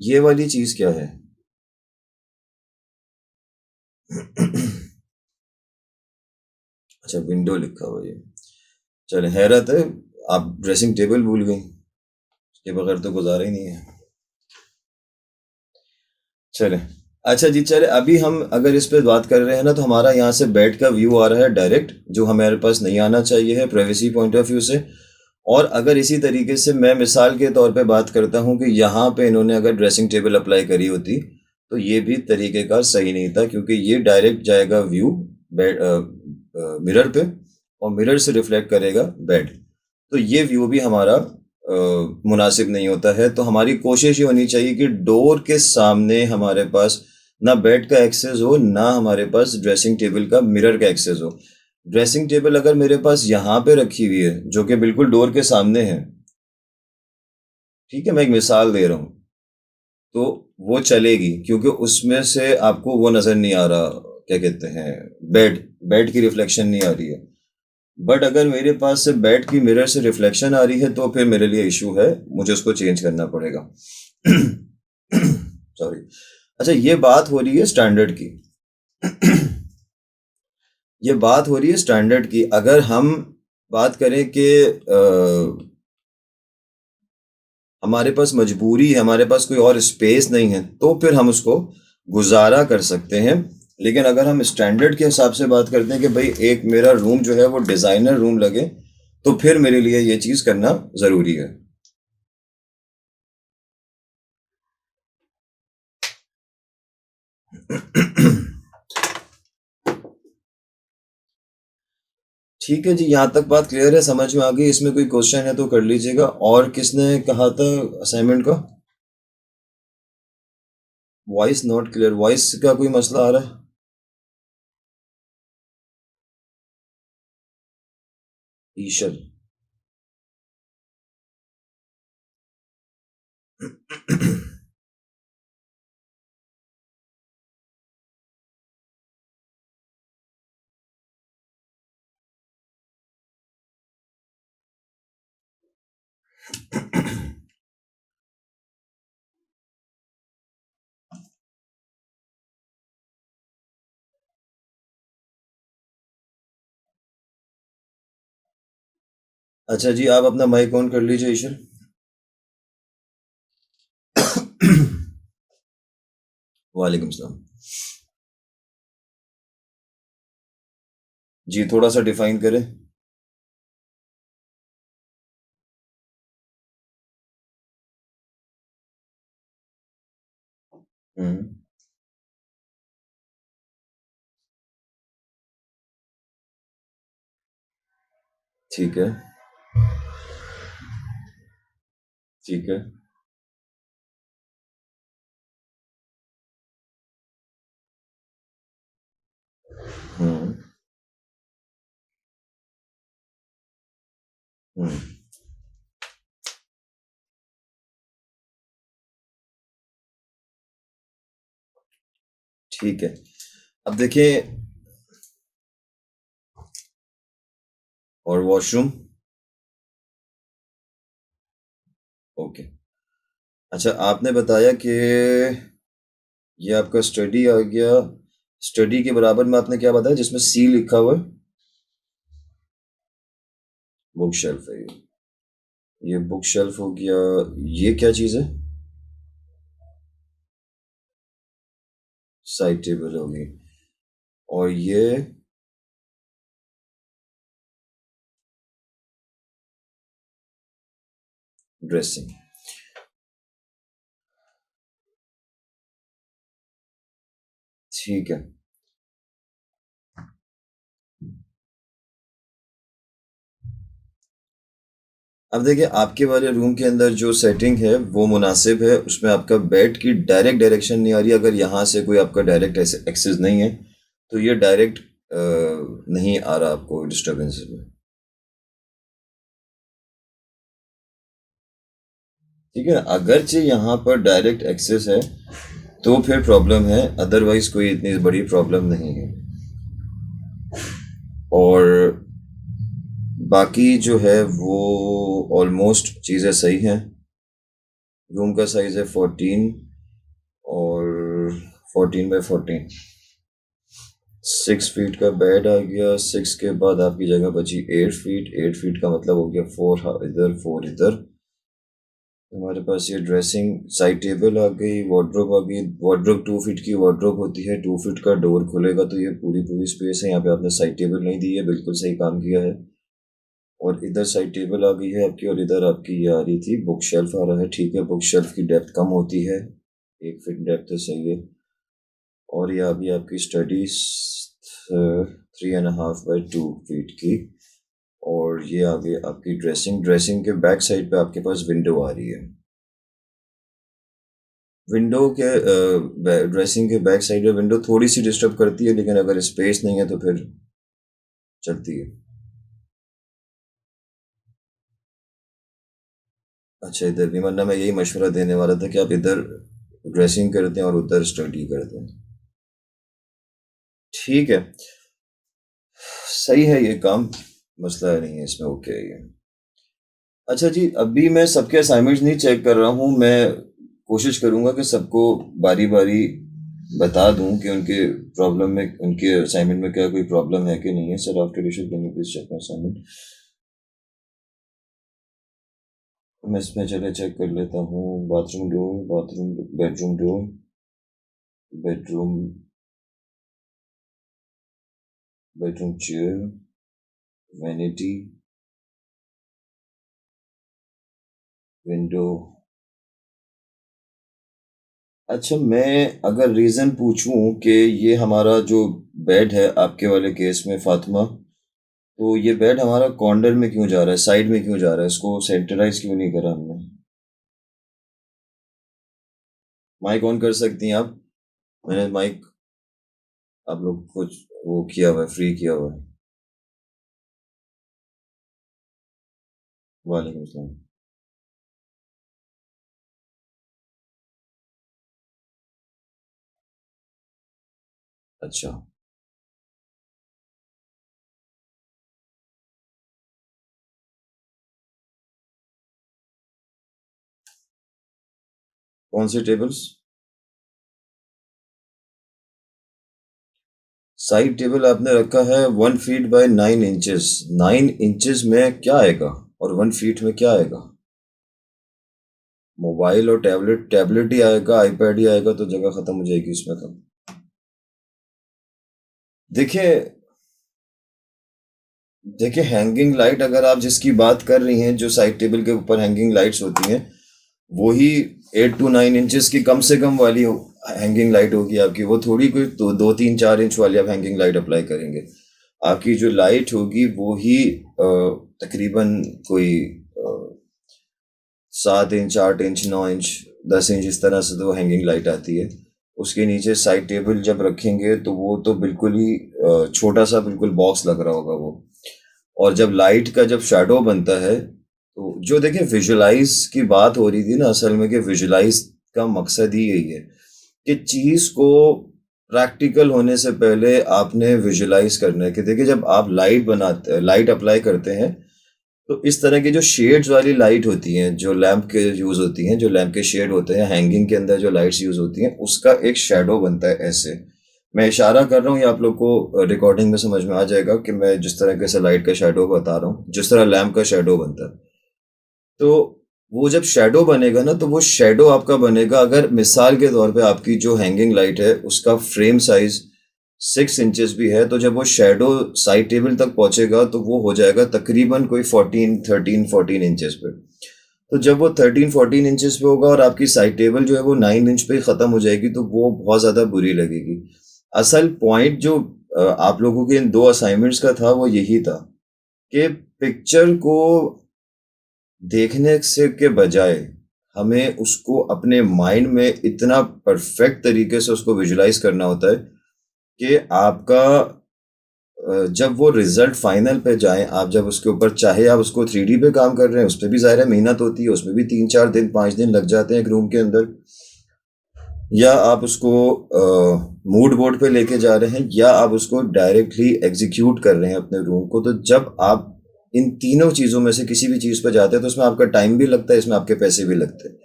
ये वाली चीज क्या है? अच्छा, विंडो लिखा हुआ है ये। चले, हैरत है, आप ड्रेसिंग टेबल भूल गई, इसके बगैर तो गुजारा ही नहीं है। चले, अच्छा जी, चले, अभी हम अगर इस पे बात कर रहे हैं ना, तो हमारा यहाँ से बेड का व्यू आ रहा है डायरेक्ट, जो हमारे पास नहीं आना चाहिए है प्राइवेसी पॉइंट ऑफ व्यू से। और अगर इसी तरीके से मैं मिसाल के तौर पे बात करता हूँ कि यहाँ पे इन्होंने अगर ड्रेसिंग टेबल अप्लाई करी होती, तो ये भी तरीके का सही नहीं था, क्योंकि ये डायरेक्ट जाएगा व्यू बेड मिरर पे, और मिरर से रिफ्लेक्ट करेगा बेड, तो ये व्यू भी हमारा मुनासिब नहीं होता है। तो हमारी कोशिश ये होनी चाहिए कि डोर के सामने हमारे पास ना बेड का एक्सेस हो, ना हमारे पास ड्रेसिंग टेबल का मिरर का एक्सेस हो। ड्रेसिंग टेबल अगर मेरे पास यहाँ पे रखी हुई है, जो कि बिल्कुल डोर के सामने है, ठीक है, मैं एक मिसाल दे रहा हूँ, तो वो चलेगी, क्योंकि उसमें से आपको वो नज़र नहीं आ रहा, क्या कहते हैं, बेड बेड की रिफ्लेक्शन नहीं आ रही है। बट अगर मेरे पास से बेड की मिरर से रिफ्लेक्शन आ रही है तो फिर मेरे लिए इशू है, मुझे उसको चेंज करना पड़ेगा। सॉरी। अच्छा, ये बात हो रही है स्टैंडर्ड की। ये बात हो रही है स्टैंडर्ड की। अगर हम बात करें कि हमारे पास मजबूरी है, हमारे पास कोई और स्पेस नहीं है, तो फिर हम उसको गुजारा कर सकते हैं। लेकिन अगर हम स्टैंडर्ड के हिसाब से बात करते हैं कि भाई एक मेरा रूम जो है वो डिज़ाइनर रूम लगे, तो फिर मेरे लिए ये चीज़ करना ज़रूरी है। ठीक है जी, यहाँ तक बात क्लियर है, समझ में आ गई। इसमें कोई क्वेश्चन है तो कर लीजिएगा। और किसने कहा था असाइनमेंट का? वॉइस नॉट क्लियर, वॉइस का कोई मसला आ रहा है? ईशल। अच्छा जी, आप अपना माइक ऑन कर लीजिए ईशल। वालेकुम सलाम। जी, थोड़ा सा डिफाइन करें। हम्म। ठीक है। ठीक है। हम्म। हम्म। ठीक है। अब देखिए। और वॉशरूम? ओके। अच्छा, आपने बताया कि ये आपका स्टडी आ गया। स्टडी के बराबर में आपने क्या बताया जिसमें सी लिखा हुआ है? बुक शेल्फ है ये बुक शेल्फ हो गया। ये क्या चीज़ है? साइड टेबल होगी। और ये? ड्रेसिंग। ठीक है। अब देखिए, आपके वाले रूम के अंदर जो सेटिंग है वो मुनासिब है, उसमें आपका बेड की डायरेक्ट डायरेक्शन नहीं आ रही। अगर यहाँ से कोई आपका डायरेक्ट एक्सेस नहीं है तो ये डायरेक्ट नहीं आ रहा आपको डिस्टर्बेंसेस में। ठीक है, अगरचे यहाँ पर डायरेक्ट एक्सेस है तो फिर प्रॉब्लम है, अदरवाइज कोई इतनी बड़ी प्रॉब्लम नहीं है। और बाकी जो है वो ऑलमोस्ट चीज़ें सही हैं। रूम का साइज़ है 14, और 14 बाई 14। 6 फीट का बेड आ गया। 6 के बाद आपकी जगह बची 8 फीट। 8 फीट का मतलब हो गया 4 इधर 4 इधर। हमारे पास ये ड्रेसिंग साइड टेबल आ गई, वार्डरोब आ गई। वार्डरोब 2 फीट की वार्डरोब होती है। 2 फीट का डोर खुलेगा तो ये पूरी पूरी स्पेस है। यहाँ पे आपने साइड टेबल नहीं दी है, बिल्कुल सही काम किया है। और इधर साइड टेबल आ गई है आपकी, और इधर आपकी ये आ रही थी बुक शेल्फ आ रहा है। ठीक है, बुक शेल्फ की डेप्थ कम होती है, 1 फीट डेप्थ है, सही है। और ये आ गई आपकी स्टडीज 3.5 बाई 2 फीट की। और ये आ गई आपकी ड्रेसिंग। ड्रेसिंग के बैक साइड पे आपके पास विंडो आ रही है। विंडो के ड्रेसिंग के बैक साइड में विंडो थोड़ी सी डिस्टर्ब करती है, लेकिन अगर स्पेस नहीं है तो फिर चलती है। अच्छा, इधर भी, वरना मैं यही मशवरा देने वाला था कि आप इधर ड्रेसिंग करते हैं और उधर स्टडी करते हैं। ठीक है, सही है ये काम, मसला नहीं है इसमें, ओके है ये। अच्छा जी, अभी मैं सबके असाइनमेंट्स नहीं चेक कर रहा हूँ, मैं कोशिश करूँगा कि सबको बारी बारी बता दूँ कि उनके प्रॉब्लम में, उनके असाइनमेंट में क्या कोई प्रॉब्लम है कि नहीं है। Sir after issue can you please check my assignment. मैं इसमें चले चेक कर लेता हूँ। Bathroom door, bathroom, bedroom door, bedroom, bedroom chair, vanity, window. अच्छा, मैं अगर रीज़न पूछूं कि ये हमारा जो बेड है आपके वाले केस में फातिमा, तो ये बेड हमारा कॉर्नर में क्यों जा रहा है, साइड में क्यों जा रहा है, इसको सेंटराइज क्यों नहीं करा हमने? माइक ऑन कर सकती हैं आप? मैंने माइक आप लोग कुछ वो किया हुआ है, फ्री किया हुआ है। वालेकुम सलाम। अच्छा, कौन से टेबल्स? साइड टेबल आपने रखा है 1 फीट बाय 9 इंचेस। 9 इंचेस में क्या आएगा और 1 फीट में क्या आएगा? मोबाइल और टैबलेट, टैबलेट ही आएगा, आईपैड ही आएगा, तो जगह खत्म हो जाएगी उसमें तो। देखिए, देखिए हैंगिंग लाइट अगर आप जिसकी बात कर रही हैं, जो साइड टेबल के ऊपर हैंगिंग लाइट्स होती हैं, वो ही 8 to 9 इंचेस की कम से कम वाली हैंगिंग लाइट होगी आपकी। वो थोड़ी कोई 2, 3, 4 इंच वाली आप हैंगिंग लाइट अप्लाई करेंगे। आपकी जो लाइट होगी वो ही तकरीबन कोई 7 इंच, 8 इंच, 9 इंच, 10 इंच, इस तरह से तो हैंगिंग लाइट आती है। उसके नीचे साइड टेबल जब रखेंगे तो वो तो बिल्कुल ही छोटा सा बिल्कुल बॉक्स लग रहा होगा वो। और जब लाइट का जब शैडो बनता है, तो जो देखिए विजुलाइज की बात हो रही थी ना, असल में कि विजुलाइज का मकसद ही यही है कि चीज को प्रैक्टिकल होने से पहले आपने विजुलाइज करना है। कि देखिए जब आप लाइट बनाते, लाइट अप्लाई करते हैं, तो इस तरह की जो शेड्स वाली लाइट होती हैं, जो लैंप के यूज होती हैं, जो लैंप के शेड होते हैं, हैंगिंग के अंदर जो लाइट्स यूज होती हैं, उसका एक शेडो बनता है ऐसे। मैं इशारा कर रहा हूँ, ये आप लोग को रिकॉर्डिंग में समझ में आ जाएगा कि मैं जिस तरह से लाइट का शेडो बता रहा हूँ, जिस तरह लैंप का शेडो बनता है। तो वो जब शेडो बनेगा ना, तो वो शेडो आपका बनेगा, अगर मिसाल के तौर पे आपकी जो हैंगिंग लाइट है उसका फ्रेम साइज 6 इंचेस भी है, तो जब वो शेडो साइड टेबल तक पहुंचेगा तो वो हो जाएगा तकरीबन कोई 14 इंचेस पे। तो जब वो 13, 14 इंचेस पे होगा और आपकी साइड टेबल जो है वो 9 इंच पे ही खत्म हो जाएगी, तो वो बहुत ज्यादा बुरी लगेगी। असल पॉइंट जो आप लोगों के इन दो असाइनमेंट्स का था वो यही था कि पिक्चर को देखने से के बजाय हमें उसको अपने माइंड में इतना परफेक्ट तरीके से उसको विजुलाइज करना होता है कि आपका जब वो रिजल्ट फाइनल पे जाए, आप जब उसके ऊपर, चाहे आप उसको 3D पे काम कर रहे हैं, उस पर भी ज़ाहिर है मेहनत होती है, उसमें भी 3, 4 दिन, 5 दिन लग जाते हैं एक रूम के अंदर, या आप उसको मूड बोर्ड पे लेके जा रहे हैं, या आप उसको डायरेक्टली एग्जीक्यूट कर रहे हैं अपने रूम को। तो जब आप इन तीनों चीज़ों में से किसी भी चीज़ पे जाते हैं, तो उसमें आपका टाइम भी लगता है, इसमें आपके पैसे भी लगते हैं।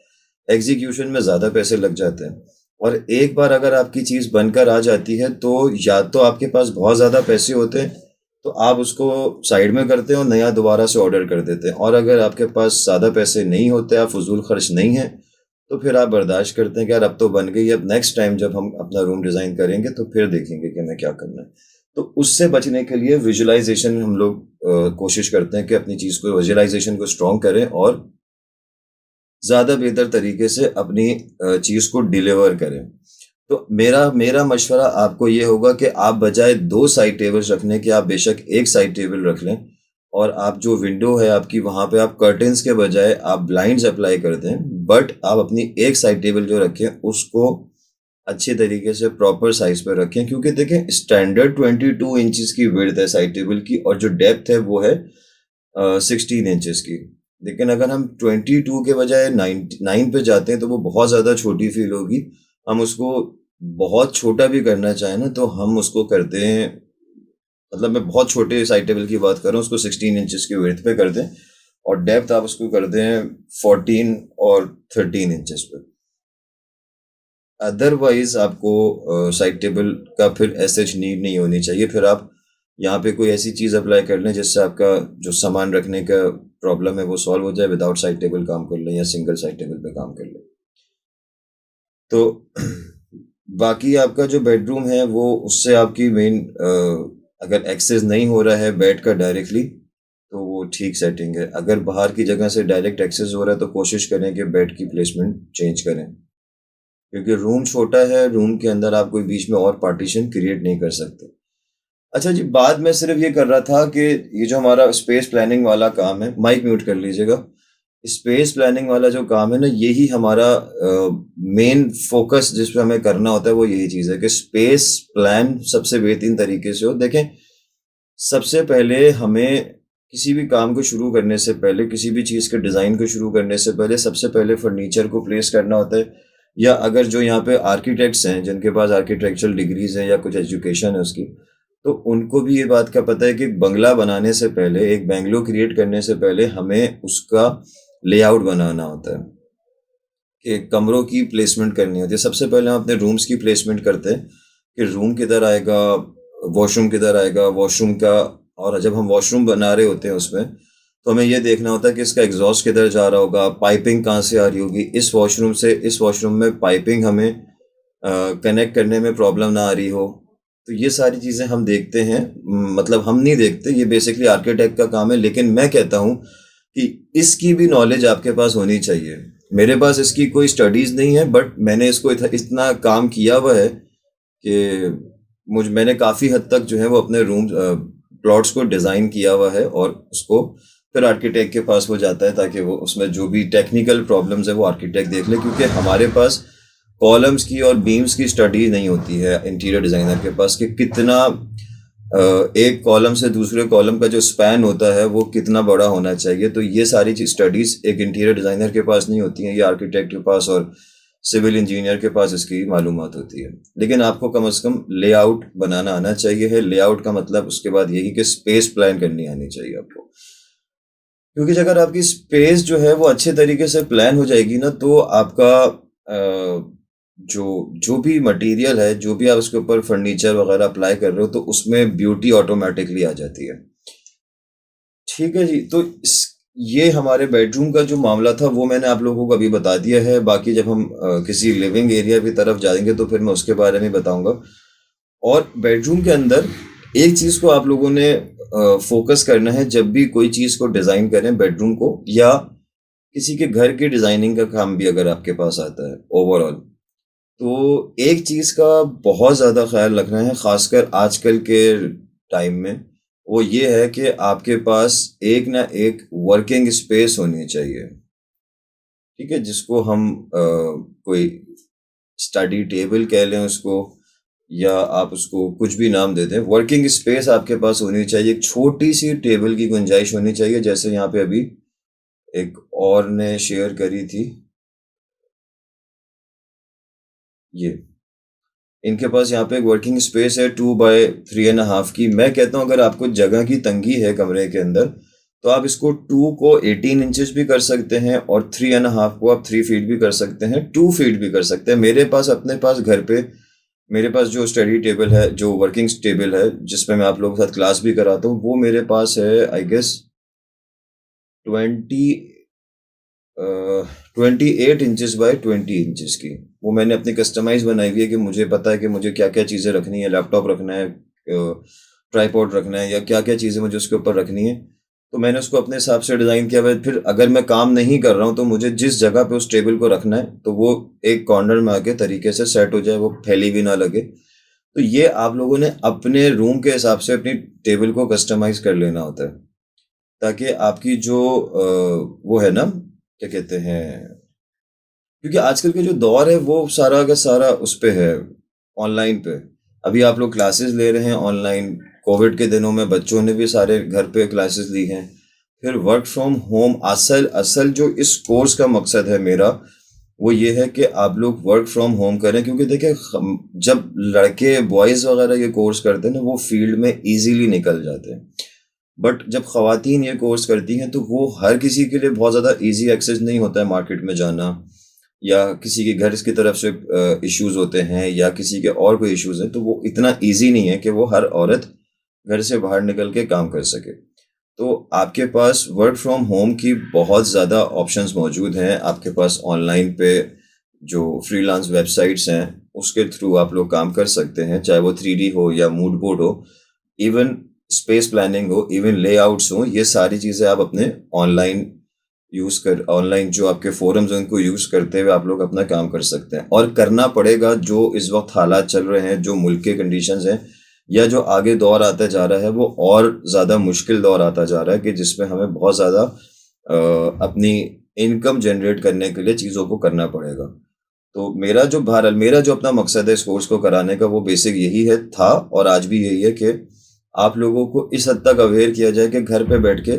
एग्जीक्यूशन में ज़्यादा पैसे लग जाते हैं। और एक बार अगर आपकी चीज़ बनकर आ जाती है, तो या तो आपके पास बहुत ज़्यादा पैसे होते हैं, तो आप उसको साइड में करते हैं और नया दोबारा से ऑर्डर कर देते हैं। और अगर आपके पास ज़्यादा पैसे नहीं होते, आप फजूल खर्च नहीं हैं, तो फिर आप बर्दाश्त करते हैं कि यार अब तो बन गई, अब नेक्स्ट टाइम जब हम अपना रूम डिज़ाइन करेंगे तो फिर देखेंगे कि हमें क्या करना है। तो उससे बचने के लिए विजुलाइजेशन हम लोग कोशिश करते हैं कि अपनी चीज़ को, विजुलाइजेशन को स्ट्रॉन्ग करें और ज़्यादा बेहतर तरीके से अपनी चीज़ को डिलीवर करें। तो मेरा मेरा मशवरा आपको ये होगा कि आप बजाय 2 साइड टेबल्स रखने के, आप बेशक 1 साइड टेबल रख लें, और आप जो विंडो है आपकी, वहाँ पे आप कर्टेन्स के बजाय आप ब्लाइंड्स अप्लाई कर दें। बट आप अपनी एक साइड टेबल जो रखें उसको अच्छे तरीके से प्रॉपर साइज पे रखें, क्योंकि देखें स्टैंडर्ड 22 इंचेस की विड्थ है साइड टेबल की, और जो डेप्थ है वो है 16 इंचेस की। लेकिन अगर हम 22 के बजाय 9 पे जाते हैं, तो वो बहुत ज़्यादा छोटी फील होगी। हम उसको बहुत छोटा भी करना चाहें ना तो हम उसको करते हैं, मतलब मैं बहुत छोटे साइड टेबल की बात कर रहा हूँ, उसको 16 इंचेस की विड्थ पे कर दें और डेप्थ आप उसको कर दें 14 और 13 इंचेस पे। अदरवाइज आपको साइड टेबल का फिर एसएच नीड नहीं होनी चाहिए। फिर आप यहाँ पे कोई ऐसी चीज़ अप्लाई कर लें जिससे आपका जो सामान रखने का प्रॉब्लम है वो सॉल्व हो जाए, विदाउट साइड टेबल काम कर लें या सिंगल साइड टेबल पे काम कर लें। तो बाकी आपका जो बेडरूम है वो उससे आपकी मेन अगर एक्सेस नहीं हो रहा है बेड का डायरेक्टली तो वो ठीक सेटिंग है। अगर बाहर की जगह से डायरेक्ट एक्सेस हो रहा है तो कोशिश करें कि बेड की प्लेसमेंट चेंज करें, क्योंकि रूम छोटा है, रूम के अंदर आप कोई बीच में और पार्टीशन क्रिएट नहीं कर सकते। अच्छा जी, बात मैं सिर्फ ये कर रहा था कि ये जो हमारा स्पेस प्लानिंग वाला काम है, माइक म्यूट कर लीजिएगा। स्पेस प्लानिंग वाला जो काम है ना, यही हमारा मेन फोकस जिस पे हमें करना होता है वो यही चीज़ है कि स्पेस प्लान सबसे बेहतरीन तरीके से हो। देखें, सबसे पहले हमें किसी भी काम को शुरू करने से पहले, किसी भी चीज़ के डिज़ाइन को शुरू करने से पहले सबसे पहले फर्नीचर को प्लेस करना होता है। या अगर जो यहाँ पे आर्किटेक्ट्स हैं जिनके पास आर्किटेक्चरल डिग्रीज हैं या कुछ एजुकेशन है उसकी, तो उनको भी ये बात का पता है कि बंगला बनाने से पहले, एक बेंगलो क्रिएट करने से पहले हमें उसका लेआउट बनाना होता है कि कमरों की प्लेसमेंट करनी होती है। सबसे पहले हम अपने रूम्स की प्लेसमेंट करते हैं कि रूम किधर आएगा, वॉशरूम किधर आएगा, वॉशरूम का, और जब हम वॉशरूम बना रहे होते हैं उसमें तो हमें ये देखना होता है कि इसका एग्जॉस्ट किधर जा रहा होगा, पाइपिंग कहाँ से आ रही होगी, इस वॉशरूम से इस वॉशरूम में पाइपिंग हमें कनेक्ट करने में प्रॉब्लम ना आ रही हो। तो ये सारी चीज़ें हम देखते हैं, मतलब हम नहीं देखते, ये बेसिकली आर्किटेक्ट का काम है। लेकिन मैं कहता हूँ कि इसकी भी नॉलेज आपके पास होनी चाहिए। मेरे पास इसकी कोई स्टडीज़ नहीं है, बट मैंने इसको इतना काम किया हुआ है कि मैंने काफ़ी हद तक जो है वो अपने रूम प्लॉट्स को डिज़ाइन किया हुआ है और उसको फिर आर्किटेक्ट के पास वो जाता है ताकि वो उसमें जो भी टेक्निकल प्रॉब्लम्स है वो आर्किटेक्ट देख ले, क्योंकि हमारे पास कॉलम्स की और बीम्स की स्टडी नहीं होती है इंटीरियर डिज़ाइनर के पास कि कितना एक कॉलम से दूसरे कॉलम का जो स्पैन होता है वो कितना बड़ा होना चाहिए। तो ये सारी स्टडीज़ एक इंटीरियर डिज़ाइनर के पास नहीं होती हैं, ये आर्किटेक्ट के पास और सिविल इंजीनियर के पास इसकी मालूमात होती है। लेकिन आपको कम से कम लेआउट बनाना आना चाहिए है। लेआउट का मतलब उसके बाद यही कि स्पेस प्लान करनी आनी चाहिए आपको, क्योंकि अगर आपकी स्पेस जो है वो अच्छे तरीके से प्लान हो जाएगी ना तो आपका जो जो भी मटेरियल है, जो भी आप उसके ऊपर फर्नीचर वगैरह अप्लाई कर रहे हो तो उसमें ब्यूटी ऑटोमेटिकली आ जाती है। ठीक है जी, तो ये हमारे बेडरूम का जो मामला था वो मैंने आप लोगों को अभी बता दिया है। बाकी जब हम किसी लिविंग एरिया की तरफ जाएंगे तो फिर मैं उसके बारे में बताऊंगा। और बेडरूम के अंदर एक चीज़ को आप लोगों ने फोकस करना है जब भी कोई चीज़ को डिज़ाइन करें, बेडरूम को या किसी के घर की डिज़ाइनिंग का काम भी अगर आपके पास आता है ओवरऑल, तो एक चीज़ का बहुत ज़्यादा ख्याल रखना है, ख़ासकर आजकल के टाइम में। वो ये है कि आपके पास एक ना एक वर्किंग स्पेस होनी चाहिए, ठीक है, जिसको हम कोई स्टडी टेबल कह लें उसको, या आप उसको कुछ भी नाम दे दें। वर्किंग स्पेस आपके पास होनी चाहिए, एक छोटी सी टेबल की गुंजाइश होनी चाहिए। जैसे यहाँ पे अभी एक और ने शेयर करी थी, ये इनके पास यहाँ पे एक वर्किंग स्पेस है 2x3.5 की। मैं कहता हूँ अगर आपको जगह की तंगी है कमरे के अंदर तो आप इसको 2 को 18 इंचेस भी कर सकते हैं और 3.5 को आप 3 फीट भी कर सकते हैं, 2 फीट भी कर सकते हैं। मेरे पास अपने पास घर पे मेरे पास जो स्टडी टेबल है, जो वर्किंग टेबल है जिसमें मैं आप लोगों के साथ क्लास भी कराता हूँ, वो मेरे पास है I guess 20 28 inches by 20 inches की। वो मैंने अपनी कस्टमाइज बनाई हुई है कि मुझे पता है कि मुझे क्या क्या चीज़ें रखनी है, लैपटॉप रखना है, ट्राईपॉड रखना है, या क्या क्या चीज़ें मुझे उसके ऊपर रखनी है। तो मैंने उसको अपने हिसाब से डिज़ाइन किया हुआ है। फिर अगर मैं काम नहीं कर रहा हूँ तो मुझे जिस जगह पे उस टेबल को रखना है तो वो एक कॉर्नर में आके तरीके से सेट हो जाए, वो फैली भी ना लगे। तो ये आप लोगों ने अपने रूम के हिसाब से अपनी टेबल को कस्टमाइज कर लेना होता है, ताकि आपकी जो वो है ना, क्या कहते हैं, क्योंकि आजकल के जो दौर है वो सारा का सारा उस पे है, ऑनलाइन पे। अभी आप लोग क्लासेस ले रहे हैं ऑनलाइन, कोविड के दिनों में बच्चों ने भी सारे घर पे क्लासेस ली हैं। फिर वर्क फ्रॉम होम, असल असल जो इस कोर्स का मकसद है मेरा वो ये है कि आप लोग वर्क फ्रॉम होम करें, क्योंकि देखिए जब लड़के बॉयज़ वगैरह ये कोर्स करते हैं ना, वो फील्ड में इजीली निकल जाते हैं। बट जब ख़वातीन ये कोर्स करती हैं तो वो हर किसी के लिए बहुत ज़्यादा इजी एक्सेस नहीं होता है मार्केट में जाना, या किसी के घर की तरफ से इश्यूज होते हैं, या किसी के और कोई इश्यूज हैं, तो वो इतना इजी नहीं है कि वो हर औरत घर से बाहर निकल के काम कर सके। तो आपके पास वर्क फ्रॉम होम की बहुत ज़्यादा ऑप्शंस मौजूद हैं। आपके पास ऑनलाइन पे जो फ्रीलांस वेबसाइट्स हैं उसके थ्रू आप लोग काम कर सकते हैं, चाहे वो 3D हो या मूड बोर्ड हो, इवन स्पेस प्लानिंग हो, इवन लेआउट्स हो। ये सारी चीज़ें आप अपने ऑनलाइन जो आपके फोरम्स हैं उनको यूज़ करते हुए आप लोग अपना काम कर सकते हैं। और करना पड़ेगा, जो इस वक्त हालात चल रहे हैं, जो मुल्क के कंडीशंस हैं, या जो आगे दौर आता जा रहा है, वो और ज़्यादा मुश्किल दौर आता जा रहा है, कि जिसमें हमें बहुत ज़्यादा अपनी इनकम जनरेट करने के लिए चीज़ों को करना पड़ेगा। तो मेरा जो अपना मकसद है इस कोर्स को कराने का, वो बेसिक यही है था, और आज भी यही है कि आप लोगों को इस हद तक अवेयर किया जाए कि घर पे बैठ के,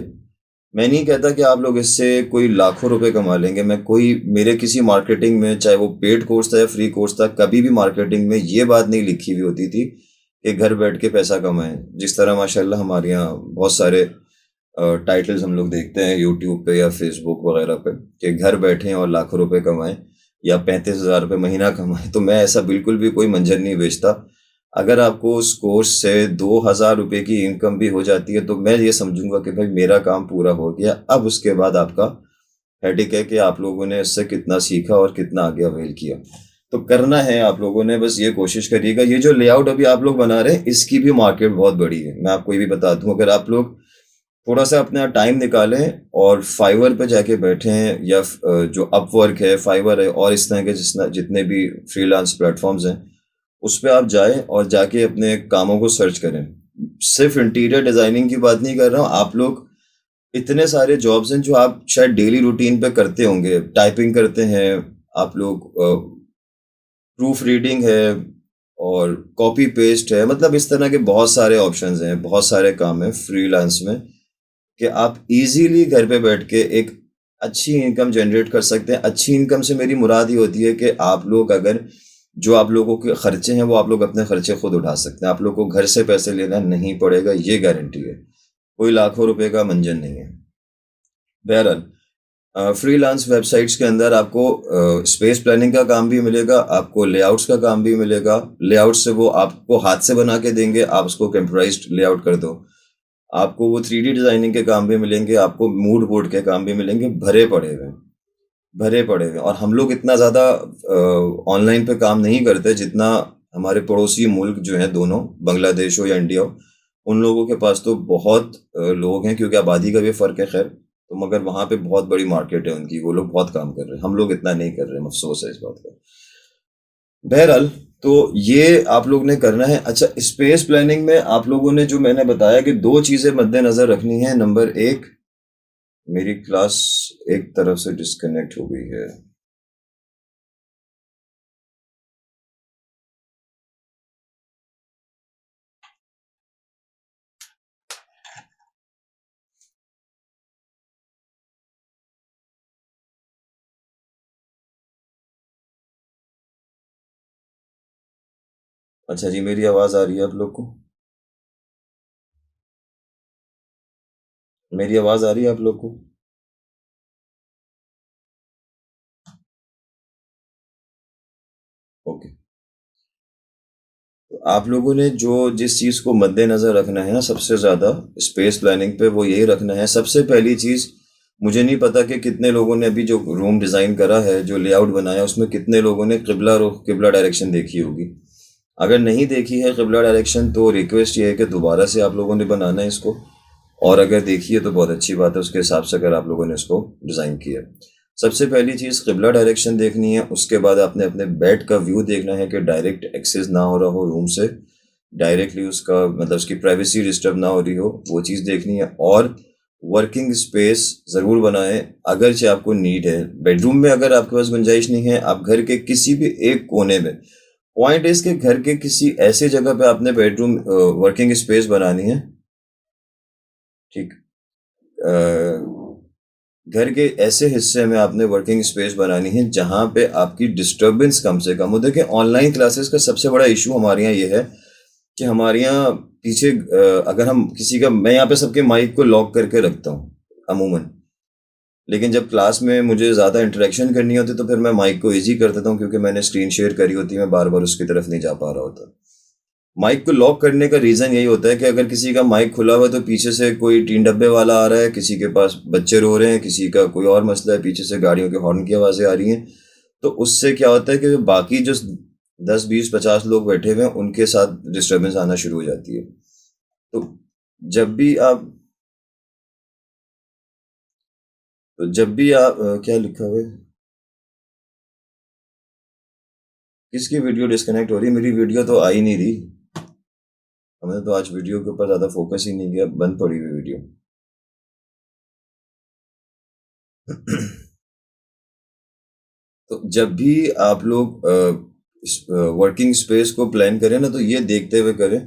मैं नहीं कहता कि आप लोग इससे कोई लाखों रुपए कमा लेंगे। मेरे किसी मार्केटिंग में, चाहे वो पेड कोर्स था या फ्री कोर्स था, कभी भी मार्केटिंग में ये बात नहीं लिखी हुई होती थी कि घर बैठ के पैसा कमाएं। जिस तरह माशाल्लाह हमारे यहाँ बहुत सारे टाइटल्स हम लोग देखते हैं यूट्यूब पे या फेसबुक वगैरह पे, कि घर बैठे और लाखों रुपए कमाएं या 35,000 रुपये महीना कमाएं। तो मैं ऐसा बिल्कुल भी कोई मंजर नहीं बेचता। अगर आपको उस कोर्स से 2,000 रुपये की इनकम भी हो जाती है, तो मैं ये समझूंगा कि भाई मेरा काम पूरा हो गया। अब उसके बाद आपका हेडिक है कि आप लोगों ने इससे कितना सीखा और कितना आगे अवेल किया। तो करना है आप लोगों ने, बस ये कोशिश करिएगा। ये जो लेआउट अभी आप लोग बना रहे हैं, इसकी भी मार्केट बहुत बड़ी है। मैं आपको ये भी बता दूं, अगर आप लोग थोड़ा सा अपना टाइम निकालें और फाइवर पे जाके बैठें, या जो अपवर्क है, फाइवर है, और इस तरह के जितने भी फ्रीलांस प्लेटफॉर्म्स हैं, उस पे आप जाएं और जाके अपने कामों को सर्च करें। सिर्फ इंटीरियर डिजाइनिंग की बात नहीं कर रहा हूँ। आप लोग, इतने सारे जॉब्स हैं जो आप शायद डेली रूटीन पे करते होंगे। टाइपिंग करते हैं आप लोग, प्रूफ रीडिंग है, और कॉपी पेस्ट है। मतलब इस तरह के बहुत सारे ऑप्शंस हैं, बहुत सारे काम हैं फ्रीलांस में, कि आप इजीली घर पे बैठ के एक अच्छी इनकम जनरेट कर सकते हैं। अच्छी इनकम से मेरी मुराद ये होती है कि आप लोग अगर, जो आप लोगों के खर्चे हैं, वो आप लोग अपने खर्चे खुद उठा सकते हैं। आप लोग को घर से पैसे लेना नहीं पड़ेगा, ये गारंटी है। कोई लाखों रुपए का मंजन नहीं है। बहरहाल, फ्रीलांस वेबसाइट्स के अंदर आपको स्पेस प्लानिंग का काम भी मिलेगा, आपको लेआउट्स का काम भी मिलेगा। लेआउट से वो आपको हाथ से बना के देंगे, आप उसको कंप्यूटराइज्ड लेआउट कर दो। आपको वो 3D डिजाइनिंग के काम भी मिलेंगे, आपको मूड बोर्ड के काम भी मिलेंगे, भरे पड़े हुए। और हम लोग इतना ज़्यादा ऑनलाइन पे काम नहीं करते जितना हमारे पड़ोसी मुल्क जो हैं दोनों, बांग्लादेश हो या इंडिया हो, उन लोगों के पास तो बहुत लोग हैं, क्योंकि आबादी का भी फ़र्क है। खैर, तो मगर वहाँ पे बहुत बड़ी मार्केट है उनकी, वो लोग बहुत काम कर रहे हैं, हम लोग इतना नहीं कर रहे हैं। अफसोस है इस बात का। बहरहाल, तो ये आप लोग ने करना है। अच्छा, स्पेस प्लानिंग में आप लोगों ने, जो मैंने बताया कि दो चीज़ें मद्देनज़र रखनी है। नंबर एक, मेरी क्लास एक तरफ से डिस्कनेक्ट हो गई है। अच्छा जी, मेरी आवाज़ आ रही है आप लोग को? मेरी आवाज़ आ रही है आप लोग को? ओके। तो आप लोगों ने जो जिस चीज़ को मद्देनज़र रखना है ना सबसे ज़्यादा स्पेस प्लानिंग पे, वो यही रखना है। सबसे पहली चीज़, मुझे नहीं पता कि कितने लोगों ने अभी जो रूम डिज़ाइन करा है, जो लेआउट बनाया, उसमें कितने लोगों ने किबला रुख, किबला डायरेक्शन देखी होगी। अगर नहीं देखी है किबला डायरेक्शन, तो रिक्वेस्ट ये है कि दोबारा से आप लोगों ने बनाना है इसको। और अगर देखी है तो बहुत अच्छी बात है, उसके हिसाब से अगर आप लोगों ने इसको डिज़ाइन किया है। सबसे पहली चीज़ किबला डायरेक्शन देखनी है। उसके बाद आपने अपने बेड का व्यू देखना है कि डायरेक्ट एक्सेस ना हो रहा हो रूम से, डायरेक्टली उसका मतलब उसकी प्राइवेसी डिस्टर्ब ना हो रही हो, वो चीज़ देखनी है। और वर्किंग स्पेस ज़रूर बनाएं, अगरचे आपको नीड है। बेडरूम में अगर आपके पास गुंजाइश नहीं है, आप घर के किसी भी एक कोने में, पॉइंट इस के घर के किसी ऐसे जगह पे आपने बेडरूम वर्किंग स्पेस बनानी है। ठीक। घर के ऐसे हिस्से में आपने वर्किंग स्पेस बनानी है जहाँ पे आपकी डिस्टरबेंस कम से कम हो। देखिए ऑनलाइन क्लासेस का सबसे बड़ा इशू हमारे यहाँ ये है कि हमारे यहाँ पीछे अगर हम किसी का, मैं यहाँ पे सबके माइक को लॉक करके रखता हूँ अमूमन, लेकिन जब क्लास में मुझे ज़्यादा इंटरेक्शन करनी होती तो फिर मैं माइक को ईजी कर देता हूँ क्योंकि मैंने स्क्रीन शेयर करी होती है, मैं बार बार उसकी तरफ नहीं जा पा रहा होता। माइक को लॉक करने का रीज़न यही होता है कि अगर किसी का माइक खुला हुआ है तो पीछे से कोई टीन डब्बे वाला आ रहा है, किसी के पास बच्चे रो रहे हैं, किसी का कोई और मसला है, पीछे से गाड़ियों के हॉर्न की आवाज़ें आ रही हैं, तो उससे क्या होता है कि बाकी जो 10 20 50 लोग बैठे हुए हैं उनके साथ डिस्टर्बेंस आना शुरू हो जाती है। तो जब भी आप क्या लिखा हुआ है, किसकी वीडियो डिस्कनेक्ट हो रही है? मेरी वीडियो तो आ ही नहीं रही। हमने तो आज वीडियो के ऊपर ज़्यादा फोकस ही नहीं किया, बंद पड़ी हुई वीडियो। तो जब भी आप लोग वर्किंग स्पेस को प्लान करें ना, तो ये देखते हुए करें।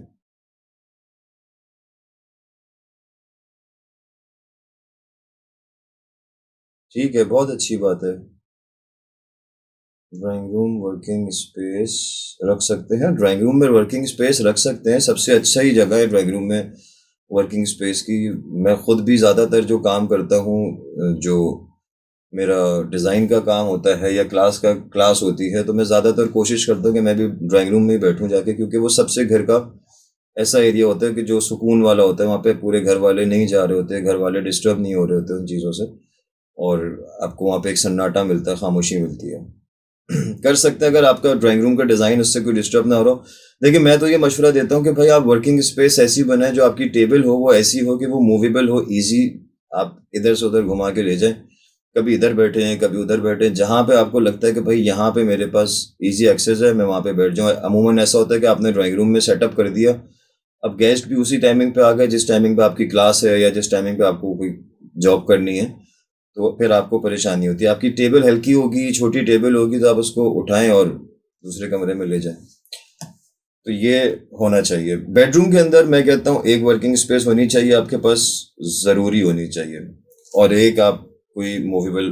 ठीक है, बहुत अच्छी बात है। ड्राइंग रूम वर्किंग स्पेस रख सकते हैं, ड्राइंग रूम में वर्किंग स्पेस रख सकते हैं, सबसे अच्छा ही जगह है ड्राइंग रूम में वर्किंग स्पेस की। मैं खुद भी ज़्यादातर जो काम करता हूँ, जो मेरा डिज़ाइन का काम होता है या क्लास होती है, तो मैं ज़्यादातर कोशिश करता हूँ कि मैं भी ड्राइंग रूम में ही बैठूँ जाके, क्योंकि वो सबसे घर का ऐसा एरिया होता है कि जो सुकून वाला होता है, वहाँ पे पूरे घर वाले नहीं जा रहे होते, घर वाले डिस्टर्ब नहीं हो रहे होते उन चीज़ों से, और आपको वहाँ पे एक सन्नाटा मिलता है, खामोशी मिलती है। कर सकते हैं अगर आपका ड्राइंग रूम का डिज़ाइन उससे कोई डिस्टर्ब ना हो रहा हो। देखिए मैं तो ये मशवरा देता हूँ कि भाई आप वर्किंग स्पेस ऐसी बनाएं, जो आपकी टेबल हो वो ऐसी हो कि वो मूवेबल हो, इजी, आप इधर से उधर घुमा के ले जाएं, कभी इधर बैठे हैं कभी उधर बैठे हैं, जहाँ पे आपको लगता है कि भाई यहाँ पे मेरे पास इजी एक्सेस है, मैं वहाँ पे बैठ जाऊँ। अमूमन ऐसा होता है कि आपने ड्राइंग रूम में सेटअप कर दिया, अब गेस्ट भी उसी टाइमिंग पे आ गए जिस टाइमिंग पे आपकी क्लास है या जिस टाइमिंग पे आपको कोई जॉब करनी है, तो फिर आपको परेशानी होती है। आपकी टेबल हल्की होगी, छोटी टेबल होगी, तो आप उसको उठाएं और दूसरे कमरे में ले जाएं। तो ये होना चाहिए। बेडरूम के अंदर मैं कहता हूँ एक वर्किंग स्पेस होनी चाहिए आपके पास, ज़रूरी होनी चाहिए, और एक आप कोई मूवेबल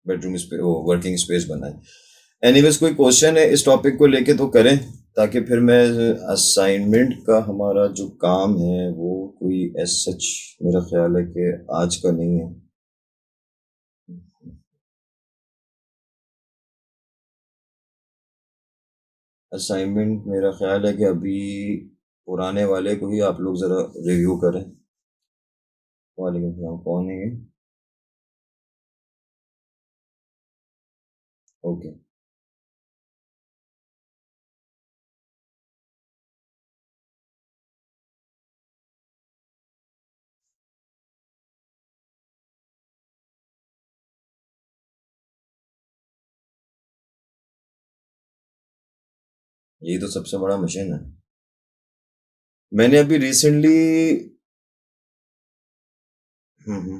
बेडरूम स्पेस, वो वर्किंग स्पेस बनाएं। एनीवेज कोई क्वेश्चन है इस टॉपिक को लेके तो करें, ताकि फिर मैं असाइनमेंट का हमारा जो काम है वो कोई एज सच मेरा ख्याल है कि आज का नहीं है। असाइनमेंट मेरा ख्याल है कि अभी पुराने वाले को ही आप लोग ज़रा रिव्यू करें। वालेकुम सलाम, कौन है ये? ओके। यही तो सबसे बड़ा मिशन है। मैंने अभी रिसेंटली हम्म,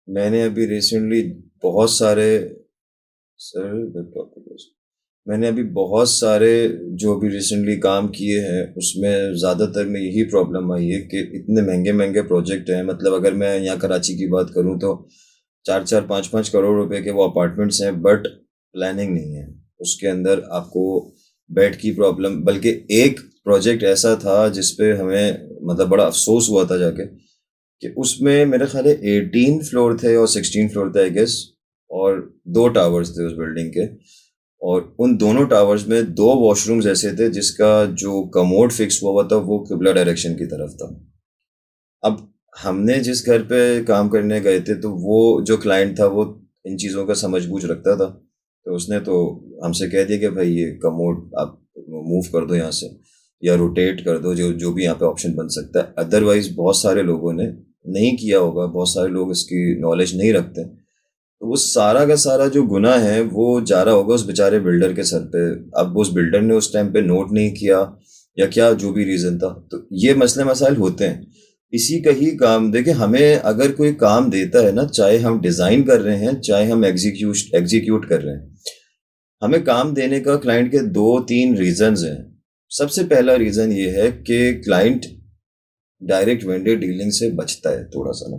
मैंने अभी रिसेंटली बहुत सारे सर मैंने अभी बहुत सारे जो अभी रिसेंटली काम किए हैं उसमें ज़्यादातर में यही प्रॉब्लम आई है कि इतने महंगे महंगे प्रोजेक्ट हैं। मतलब अगर मैं यहाँ कराची की बात करूँ तो 4 4 5 5 करोड़ रुपए के वो अपार्टमेंट्स हैं, बट प्लानिंग नहीं है उसके अंदर। आपको बेड की प्रॉब्लम, बल्कि एक प्रोजेक्ट ऐसा था जिसपे हमें मतलब बड़ा अफसोस हुआ था जाके, कि उसमें मेरे ख्याल है 18 फ्लोर थे और 16 फ्लोर थे आई गेस, और 2 टावर्स थे उस बिल्डिंग के, और उन दोनों टावर्स में 2 वॉशरूम्स ऐसे थे जिसका जो कमोड फिक्स हुआ था वो किबला डायरेक्शन की तरफ था। अब हमने जिस घर पे काम करने गए थे, तो वो जो क्लाइंट था वो इन चीज़ों का समझ बूझ रखता था, तो उसने तो हमसे कह दिया कि भाई ये कमोड आप मूव कर दो यहाँ से, या रोटेट कर दो, जो जो भी यहाँ पे ऑप्शन बन सकता है। अदरवाइज बहुत सारे लोगों ने नहीं किया होगा, बहुत सारे लोग इसकी नॉलेज नहीं रखते, तो वो सारा का सारा जो गुनाह है वो जा रहा होगा उस बेचारे बिल्डर के सर पे। अब उस बिल्डर ने उस टाइम पे नोट नहीं किया, या क्या जो भी रीज़न था, तो ये मसले मसाइल होते हैं। इसी का ही काम देखिए, हमें अगर कोई काम देता है ना, चाहे हम डिज़ाइन कर रहे हैं चाहे हम एग्जीक्यूट कर रहे हैं, हमें काम देने का क्लाइंट के 2 3 रीज़न्स हैं। सबसे पहला रीज़न ये है कि क्लाइंट डायरेक्ट वेंडर डीलिंग से बचता है थोड़ा-सा ना।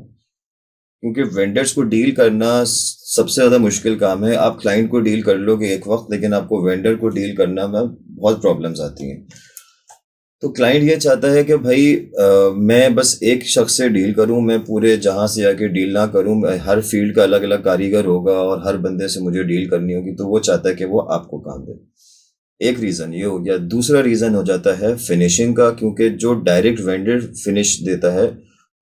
क्योंकि वेंडर्स को डील करना सबसे ज़्यादा मुश्किल काम है। आप क्लाइंट को डील कर लोगे एक वक़्त, लेकिन आपको वेंडर को डील करना में बहुत प्रॉब्लम्स आती हैं। तो क्लाइंट ये चाहता है कि भाई मैं बस एक शख्स से डील करूं, मैं पूरे जहां से आके डील ना करूं, हर फील्ड का अलग अलग कारीगर होगा और हर बंदे से मुझे डील करनी होगी, तो वो चाहता है कि वो आपको काम दे। एक रीज़न ये हो गया। दूसरा रीज़न हो जाता है फिनिशिंग का, क्योंकि जो डायरेक्ट वेंडर फिनिश देता है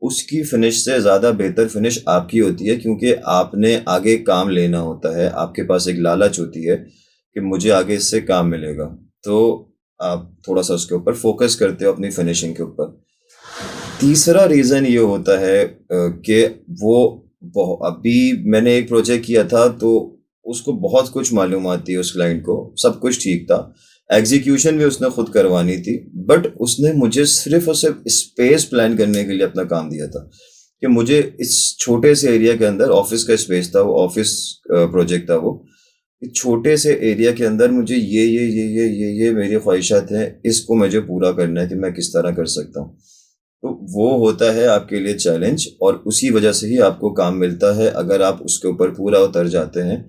उसकी फिनिश से ज़्यादा बेहतर फिनिश आपकी होती है, क्योंकि आपने आगे काम लेना होता है, आपके पास एक लालच होती है कि मुझे आगे इससे काम मिलेगा, तो आप थोड़ा सा उसके ऊपर फोकस करते हो अपनी फिनिशिंग के ऊपर। तीसरा रीज़न ये होता है कि वो अभी मैंने एक प्रोजेक्ट किया था तो उसको बहुत कुछ मालूमात थी, उस क्लाइंट को सब कुछ ठीक था, एग्जीक्यूशन भी उसने खुद करवानी थी, बट उसने मुझे सिर्फ और सिर्फ स्पेस प्लान करने के लिए अपना काम दिया था कि मुझे इस छोटे से एरिया के अंदर, ऑफिस का स्पेस था वो, ऑफिस प्रोजेक्ट था वो, इस छोटे से एरिया के अंदर मुझे ये मेरी ख्वाहिशात हैं, इसको मुझे पूरा करना है कि मैं किस तरह कर सकता हूँ। तो वो होता है आपके लिए चैलेंज, और उसी वजह से ही आपको काम मिलता है। अगर आप उसके ऊपर पूरा उतर जाते हैं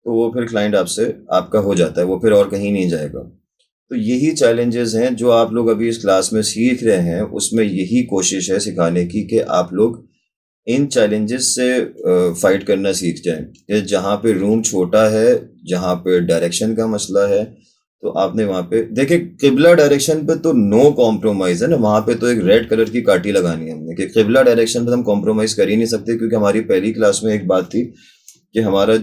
तो वो फिर क्लाइंट आपसे आपका हो जाता है, वो फिर और कहीं नहीं जाएगा। तो यही चैलेंजेस हैं जो आप लोग अभी इस क्लास में सीख रहे हैं, उसमें यही कोशिश है सिखाने की कि आप लोग इन चैलेंजेस से फाइट करना सीख जाएं। कि जहाँ पे रूम छोटा है, जहाँ पे डायरेक्शन का मसला है, तो आपने वहाँ पे देखिए, किबला डायरेक्शन पे तो नो कॉम्प्रोमाइज है ना, वहाँ पे तो एक रेड कलर की काटी लगानी है हमने कि किबला डायरेक्शन पे हम कॉम्प्रोमाइज कर ही नहीं सकते, क्योंकि हमारी पहली क्लास में एक बात थी कि हमारी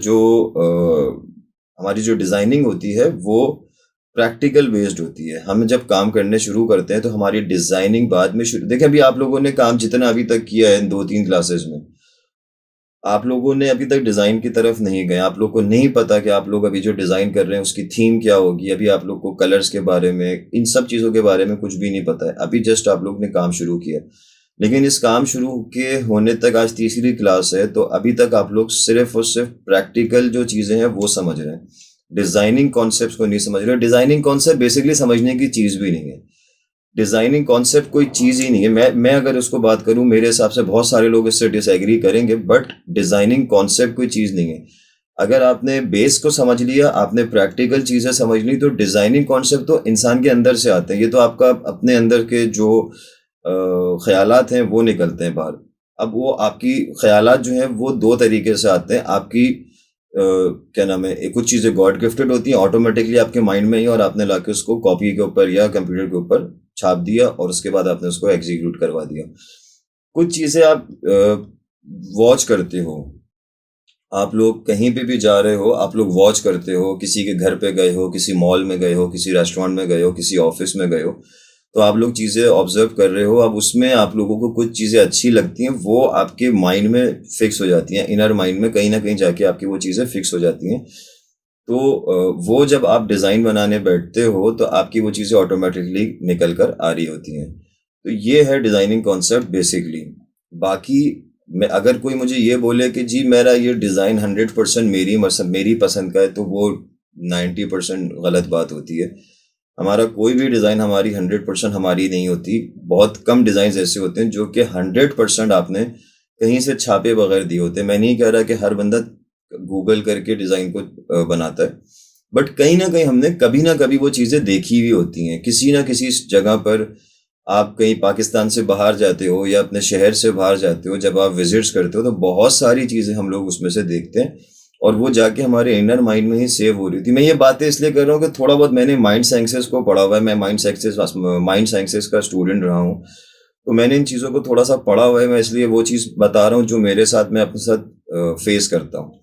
जो डिजाइनिंग होती है वो प्रैक्टिकल बेस्ड होती है। हम जब काम करने शुरू करते हैं तो हमारी डिजाइनिंग बाद में शुरू, देखिए अभी आप लोगों ने काम जितना अभी तक किया है इन 2-3 क्लासेस में, आप लोगों ने अभी तक डिजाइन की तरफ नहीं गए, आप लोग को नहीं पता कि आप लोग अभी जो डिजाइन कर रहे हैं उसकी थीम क्या होगी, अभी आप लोग को कलर्स के बारे में, इन सब चीजों के बारे में कुछ भी नहीं पता है, अभी जस्ट आप लोग ने काम शुरू किया। लेकिन इस काम शुरू के होने तक आज तीसरी क्लास है, तो अभी तक आप लोग सिर्फ और सिर्फ प्रैक्टिकल जो चीजें हैं वो समझ रहे हैं, डिजाइनिंग कॉन्सेप्ट को नहीं समझ रहे। डिजाइनिंग कॉन्सेप्ट बेसिकली समझने की चीज भी नहीं है, डिजाइनिंग कॉन्सेप्ट कोई चीज ही नहीं है। मैं अगर उसको बात करूं, मेरे हिसाब से बहुत सारे लोग इससे डिसएग्री करेंगे, बट डिजाइनिंग कॉन्सेप्ट कोई चीज नहीं है। अगर आपने बेस को समझ लिया, आपने प्रैक्टिकल चीजें समझ ली, तो डिजाइनिंग कॉन्सेप्ट तो इंसान के अंदर से आते हैं। ये तो आपका अपने अंदर के जो ख्यालात हैं वो निकलते हैं बाहर। अब वो आपकी ख्यालात जो हैं वो दो तरीके से आते हैं। आपकी क्या नाम है, कुछ चीज़ें गॉड गिफ्टेड होती हैं ऑटोमेटिकली आपके माइंड में ही, और आपने लाके उसको कॉपी के ऊपर या कंप्यूटर के ऊपर छाप दिया और उसके बाद आपने उसको एग्जीक्यूट करवा दिया। कुछ चीज़ें आप वॉच करते हो, आप लोग कहीं पे भी जा रहे हो, आप लोग वॉच करते हो, किसी के घर पे गए हो, किसी मॉल में गए हो, किसी रेस्टोरेंट में गए हो, किसी ऑफिस में गए हो, तो आप लोग चीज़ें ऑब्जर्व कर रहे हो। अब उसमें आप लोगों को कुछ चीज़ें अच्छी लगती हैं, वो आपके माइंड में फिक्स हो जाती हैं, इनर माइंड में कहीं ना कहीं जाके आपकी वो चीज़ें फिक्स हो जाती हैं। तो वो जब आप डिज़ाइन बनाने बैठते हो तो आपकी वो चीज़ें ऑटोमेटिकली निकल कर आ रही होती हैं। तो ये है डिज़ाइनिंग कॉन्सेप्ट बेसिकली। बाकी मैं, अगर कोई मुझे ये बोले कि जी मेरा ये डिज़ाइन 100% मेरी पसंद का है, तो वो 90% गलत बात होती है। हमारा कोई भी डिज़ाइन हमारी 100% हमारी नहीं होती। बहुत कम डिज़ाइन ऐसे होते हैं जो कि 100% आपने कहीं से छापे बगैर दिए होते हैं। मैं नहीं कह रहा कि हर बंदा गूगल करके डिज़ाइन को बनाता है, बट कहीं ना कहीं हमने कभी ना कभी वो चीज़ें देखी हुई होती हैं किसी ना किसी जगह पर। आप कहीं पाकिस्तान से बाहर जाते हो या अपने शहर से बाहर जाते हो, जब आप विजिट्स करते हो तो बहुत सारी चीज़ें हम लोग उसमें से देखते हैं, और वो जाके हमारे इनर माइंड में ही सेव हो रही थी। मैं ये बातें इसलिए कर रहा हूँ कि थोड़ा बहुत मैंने माइंड साइंसेस को पढ़ा हुआ है, मैं माइंड साइंसेस का स्टूडेंट रहा हूँ, तो मैंने इन चीज़ों को थोड़ा सा पढ़ा हुआ है। मैं इसलिए वो चीज़ बता रहा हूँ जो मेरे साथ, मैं अपने साथ फेस करता हूँ।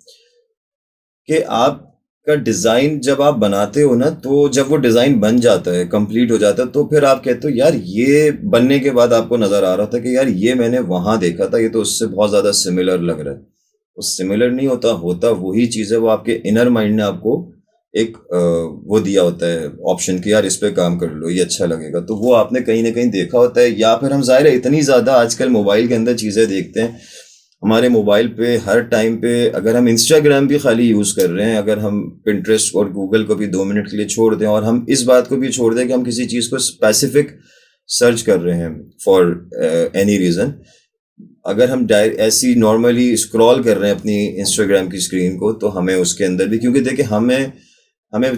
कि आपका डिज़ाइन जब आप बनाते हो ना, तो जब वो डिज़ाइन बन जाता है, कंप्लीट हो जाता है, तो फिर आप कहते हो यार, ये बनने के बाद आपको नज़र आ रहा था कि यार ये मैंने वहाँ देखा था, ये तो उससे बहुत ज़्यादा सिमिलर लग रहा है। वो सिमिलर नहीं होता, होता वही चीज़ है। वो आपके इनर माइंड ने आपको एक वो दिया होता है ऑप्शन कि यार इस पे काम कर लो, ये अच्छा लगेगा, तो वो आपने कहीं ना कहीं देखा होता है। या फिर हम ज़ाहिर है इतनी ज़्यादा आजकल मोबाइल के अंदर चीज़ें देखते हैं, हमारे मोबाइल पे हर टाइम पे, अगर हम इंस्टाग्राम भी खाली यूज़ कर रहे हैं, अगर हम पिंटरेस्ट और गूगल को भी 2 मिनट के लिए छोड़ दें, और हम इस बात को भी छोड़ दें कि हम किसी चीज़ को स्पेसिफिक सर्च कर रहे हैं फॉर एनी रीज़न, अगर हम ऐसी नॉर्मली स्क्रॉल कर रहे हैं अपनी इंस्टाग्राम की स्क्रीन को, तो हमें उसके अंदर भी, क्योंकि देखिए हमें हमें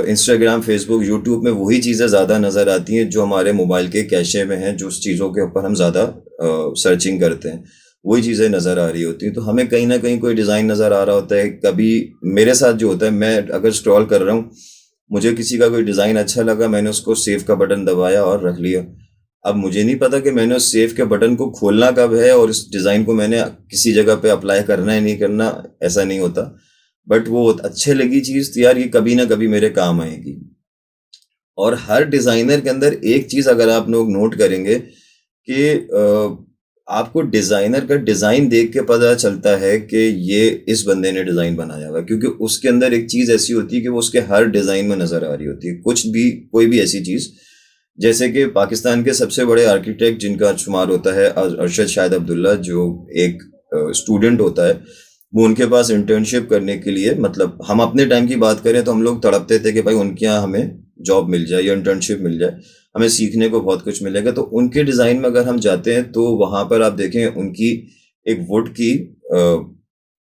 इंस्टाग्राम, फेसबुक, यूट्यूब में वही चीज़ें ज़्यादा नज़र आती हैं जो हमारे मोबाइल के कैशे में हैं, जो चीज़ों के ऊपर हम ज़्यादा सर्चिंग करते हैं, वही चीज़ें नज़र आ रही होती हैं। तो हमें कहीं ना कहीं कोई डिज़ाइन नज़र आ रहा होता है। कभी मेरे साथ जो होता है, मैं अगर स्क्रॉल कर रहा हूँ, मुझे किसी का कोई डिज़ाइन अच्छा लगा, मैंने उसको सेव का बटन दबाया और रख लिया। अब मुझे नहीं पता कि मैंने उस सेव के बटन को खोलना कब है और इस डिज़ाइन को मैंने किसी जगह पे अप्लाई करना है नहीं करना, ऐसा नहीं होता। बट वो अच्छे लगी चीज़ तो यार ये कभी ना कभी मेरे काम आएगी। और हर डिज़ाइनर के अंदर एक चीज़ अगर आप लोग नोट करेंगे कि आपको डिज़ाइनर का डिज़ाइन देख के पता चलता है कि ये इस बंदे ने डिज़ाइन बनाया हुआ है, क्योंकि उसके अंदर एक चीज़ ऐसी होती है कि वो उसके हर डिज़ाइन में नज़र आ रही होती है। कुछ भी, कोई भी ऐसी चीज़, जैसे कि पाकिस्तान के सबसे बड़े आर्किटेक्ट जिनका शुमार होता है अरशद शाहिद अब्दुल्ला, जो एक स्टूडेंट होता है, वो उनके पास इंटर्नशिप करने के लिए, मतलब हम अपने टाइम की बात करें तो हम लोग तड़पते थे कि भाई उनके यहाँ हमें जॉब मिल जाए या इंटर्नशिप मिल जाए, हमें सीखने को बहुत कुछ मिलेगा। तो उनके डिज़ाइन में अगर हम जाते हैं तो वहाँ पर आप देखें उनकी एक वुड की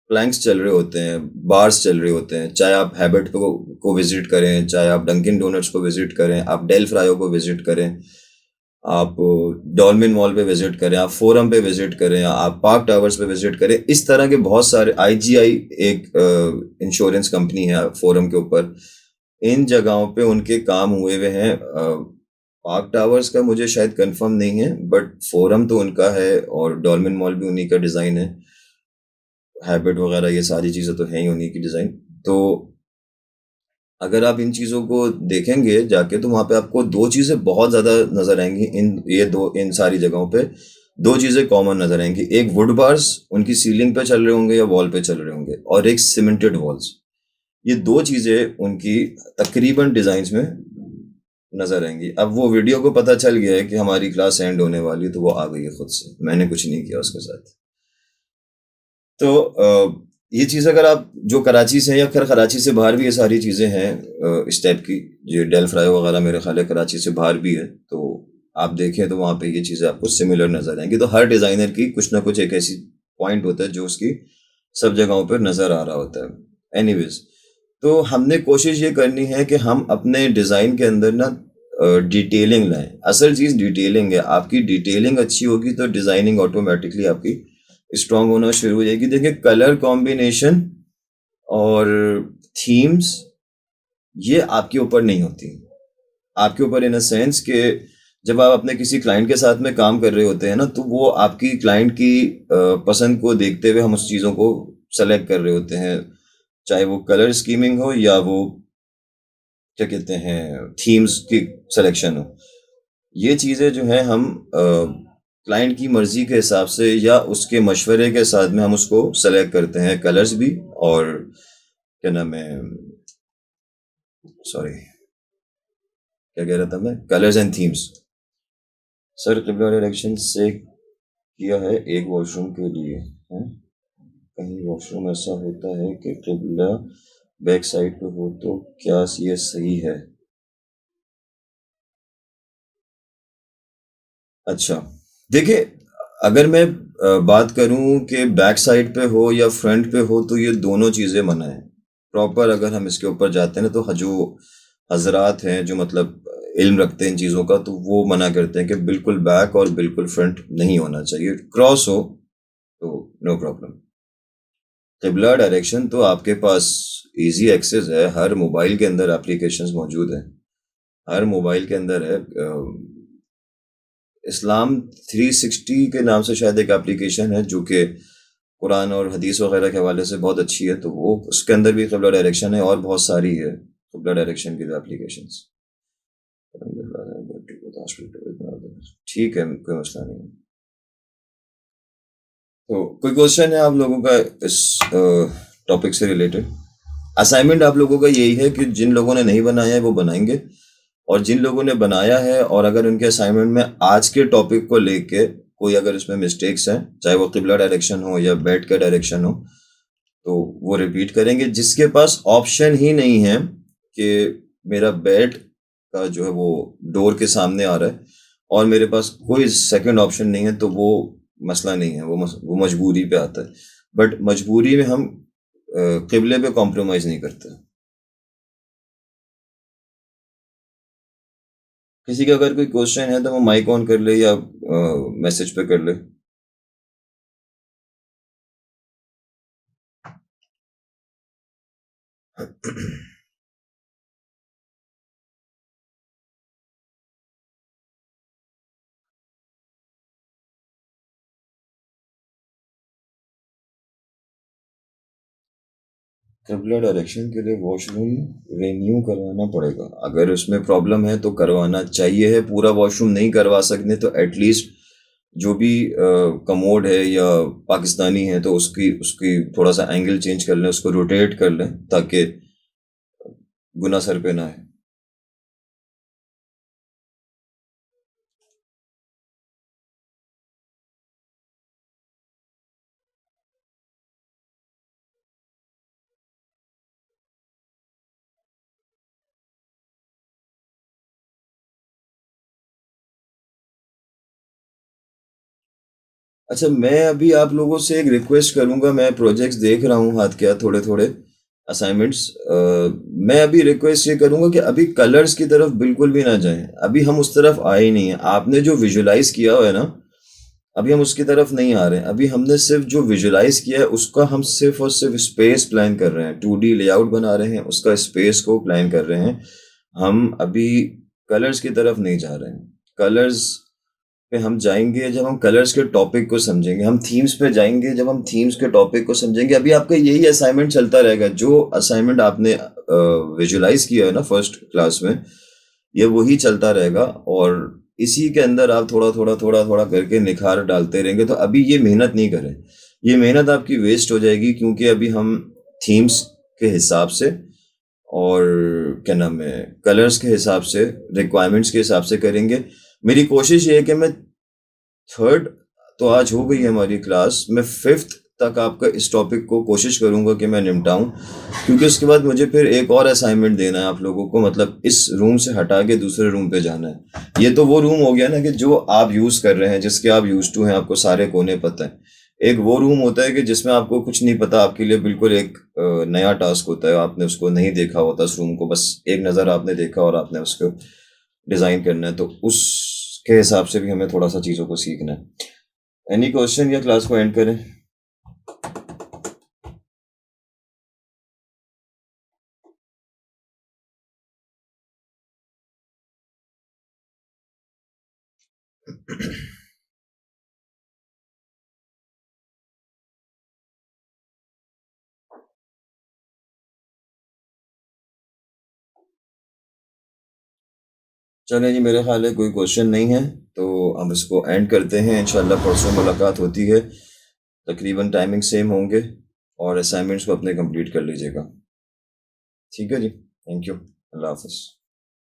प्लैंक्स चल रहे होते हैं, बार्स चल रहे होते हैं। चाहे आप हैबिट को विजिट करें, चाहे आप डंकिन डोनट्स को विजिट करें, आप डेल फ्रायो को विजिट करें, आप डॉल्मिन मॉल पे विजिट करें, आप फोरम पे विजिट करें, आप पार्क टावर्स पे विजिट करें, इस तरह के बहुत सारे, आईजीआई एक इंश्योरेंस कंपनी है फोरम के ऊपर, इन जगहों पे उनके काम हुए हुए हैं। पार्क टावर्स का मुझे शायद कंफर्म नहीं है, बट फोरम तो उनका है और डॉल्मिन मॉल भी उन्हीं का डिज़ाइन है, हैबिट वगैरह ये सारी चीज़ें तो हैं ही उन्हीं की डिज़ाइन। तो अगर आप इन चीज़ों को देखेंगे जाके तो वहाँ पे आपको दो चीज़ें बहुत ज़्यादा नज़र आएंगी। इन सारी जगहों पे दो चीज़ें कॉमन नज़र आएंगी। एक वुड बार्स उनकी सीलिंग पे चल रहे होंगे या वॉल पे चल रहे होंगे, और एक सीमेंटेड वॉल्स। ये दो चीज़ें उनकी तकरीबन डिज़ाइंस में नज़र आएंगी। अब वो वीडियो को पता चल गया है कि हमारी क्लास एंड होने वाली है, तो वो आ गई है खुद से, मैंने कुछ नहीं किया उसके साथ। तो ये चीज़ अगर आप जो कराची से हैं या खैर कराची से बाहर भी ये सारी चीज़ें हैं इस टाइप की, जो डेल फ्रायो वगैरह मेरे ख्याल है कराची से बाहर भी है, तो आप देखें तो वहाँ पे ये चीज़ें आपको सिमिलर नज़र आएंगी। तो हर डिज़ाइनर की कुछ ना कुछ एक ऐसी पॉइंट होता है जो उसकी सब जगहों पर नज़र आ रहा होता है। एनीवेज, तो हमने कोशिश ये करनी है कि हम अपने डिज़ाइन के अंदर ना डिटेलिंग लाएं। असल चीज़ डिटेलिंग है। आपकी डिटेलिंग अच्छी होगी तो डिज़ाइनिंग ऑटोमेटिकली आपकी स्ट्रांग होना शुरू हो जाएगी। देखिए कलर कॉम्बिनेशन और थीम्स ये आपके ऊपर नहीं होती, आपके ऊपर इन अ सेंस कि जब आप अपने किसी क्लाइंट के साथ में काम कर रहे होते हैं ना, तो वो आपकी क्लाइंट की पसंद को देखते हुए हम उस चीज़ों को सेलेक्ट कर रहे होते हैं, चाहे वो कलर स्कीमिंग हो या वो क्या कहते हैं थीम्स की सिलेक्शन हो। ये चीज़ें जो हैं हम क्लाइंट की मर्जी के हिसाब से या उसके मशवरे के साथ में हम उसको सेलेक्ट करते हैं, कलर्स भी और क्या नाम है, सॉरी क्या कह रहा था मैं, कलर्स एंड थीम्स। सर किबला डायरेक्शन से किया है एक वॉशरूम के लिए है, कहीं वॉशरूम ऐसा होता है कि किबला बैक साइड पे हो तो क्या ये सही है? अच्छा, देखिए अगर मैं बात करूं कि बैक साइड पे हो या फ्रंट पे हो तो ये दोनों चीज़ें मना है। प्रॉपर अगर हम इसके ऊपर जाते हैं ना, तो जो हजरात हैं जो मतलब इल्म रखते हैं इन चीज़ों का, तो वो मना करते हैं कि बिल्कुल बैक और बिल्कुल फ्रंट नहीं होना चाहिए। क्रॉस हो तो नो प्रॉब्लम। किबला डायरेक्शन तो आपके पास इजी एक्सेस है, हर मोबाइल के अंदर एप्लीकेशंस मौजूद हैं, हर मोबाइल के अंदर है। इस्लाम 360 के नाम से शायद एक एप्लीकेशन है जो कि कुरान और हदीस वगैरह के हवाले से बहुत अच्छी है, तो वो उसके अंदर भी क़िबला डायरेक्शन है और बहुत सारी है क़िबला डायरेक्शन की एप्लीकेशंस। ठीक है, कोई मसला नहीं है। तो कोई क्वेश्चन है आप लोगों का इस टॉपिक से रिलेटेड? असाइनमेंट आप लोगों का यही है कि जिन लोगों ने नहीं बनाया है वो बनाएंगे, और जिन लोगों ने बनाया है और अगर उनके असाइनमेंट में आज के टॉपिक को लेके कोई अगर इसमें मिस्टेक्स हैं, चाहे वो किबला डायरेक्शन हो या बेड का डायरेक्शन हो, तो वो रिपीट करेंगे। जिसके पास ऑप्शन ही नहीं है कि मेरा बेड का जो है वो डोर के सामने आ रहा है, और मेरे पास कोई सेकंड ऑप्शन नहीं है, तो वो मसला नहीं है, वो मजबूरी पे आता है। बट मजबूरी में हम किबले पे कॉम्प्रोमाइज नहीं करते। किसी का अगर कोई क्वेश्चन है तो वो माइक ऑन कर ले या मैसेज पे कर ले। किबला डायरेक्शन के लिए वॉशरूम रिन्यू करवाना पड़ेगा। अगर उसमें प्रॉब्लम है तो करवाना चाहिए है। पूरा वॉशरूम नहीं करवा सकते तो एटलीस्ट जो भी कमोड है या पाकिस्तानी है तो उसकी उसकी थोड़ा सा एंगल चेंज कर लें, उसको रोटेट कर लें ताकि गुना सर पे ना आए। अच्छा, मैं अभी आप लोगों से एक रिक्वेस्ट करूंगा। मैं प्रोजेक्ट्स देख रहा हूँ हाथ क्या थोड़े थोड़े असाइनमेंट्स। मैं अभी रिक्वेस्ट ये करूंगा कि अभी कलर्स की तरफ बिल्कुल भी ना जाएं। अभी हम उस तरफ आए ही नहीं है। आपने जो विजुलाइज किया हुआ है ना, अभी हम उसकी तरफ नहीं आ रहे हैं। अभी हमने सिर्फ जो विजुलाइज किया है उसका हम सिर्फ और सिर्फ स्पेस प्लान कर रहे हैं, 2D लेआउट बना रहे हैं, उसका स्पेस को प्लान कर रहे हैं। हम अभी कलर्स की तरफ नहीं जा रहे हैं। कलर्स पे हम जाएंगे जब हम कलर्स के टॉपिक को समझेंगे। हम थीम्स पे जाएंगे जब हम थीम्स के टॉपिक को समझेंगे। अभी आपका यही असाइनमेंट चलता रहेगा। जो असाइनमेंट आपने विजुलाइज किया है ना फर्स्ट क्लास में, ये वही चलता रहेगा और इसी के अंदर आप थोड़ा थोड़ा थोड़ा थोड़ा करके निखार डालते रहेंगे। तो अभी ये मेहनत नहीं करें, ये मेहनत आपकी वेस्ट हो जाएगी, क्योंकि अभी हम थीम्स के हिसाब से और क्या नाम है कलर्स के हिसाब से, रिक्वायरमेंट्स के हिसाब से करेंगे। मेरी कोशिश ये है कि मैं थर्ड तो आज हो गई है हमारी क्लास, मैं फिफ्थ तक आपका इस टॉपिक को कोशिश करूंगा कि मैं निपटाऊं, क्योंकि उसके बाद मुझे फिर एक और असाइनमेंट देना है आप लोगों को। मतलब इस रूम से हटा के दूसरे रूम पे जाना है। ये तो वो रूम हो गया ना कि जो आप यूज कर रहे हैं, जिसके आप यूज टू हैं, आपको सारे कोने पता है। एक वो रूम होता है कि जिसमें आपको कुछ नहीं पता, आपके लिए बिल्कुल एक नया टास्क होता है। आपने उसको नहीं देखा होता उस रूम को, बस एक नज़र आपने देखा और आपने उसको डिज़ाइन करना है। तो उसके हिसाब से भी हमें थोड़ा सा चीज़ों को सीखना है। एनी क्वेश्चन या क्लास को एंड करें? चलें जी, मेरे ख्याल है कोई क्वेश्चन नहीं है, तो हम इसको एंड करते हैं। इंशाल्लाह परसों मुलाकात होती है, तकरीबन टाइमिंग सेम होंगे और असाइनमेंट्स को अपने कंप्लीट कर लीजिएगा। ठीक है जी, थैंक यू, अल्लाह हाफिज़।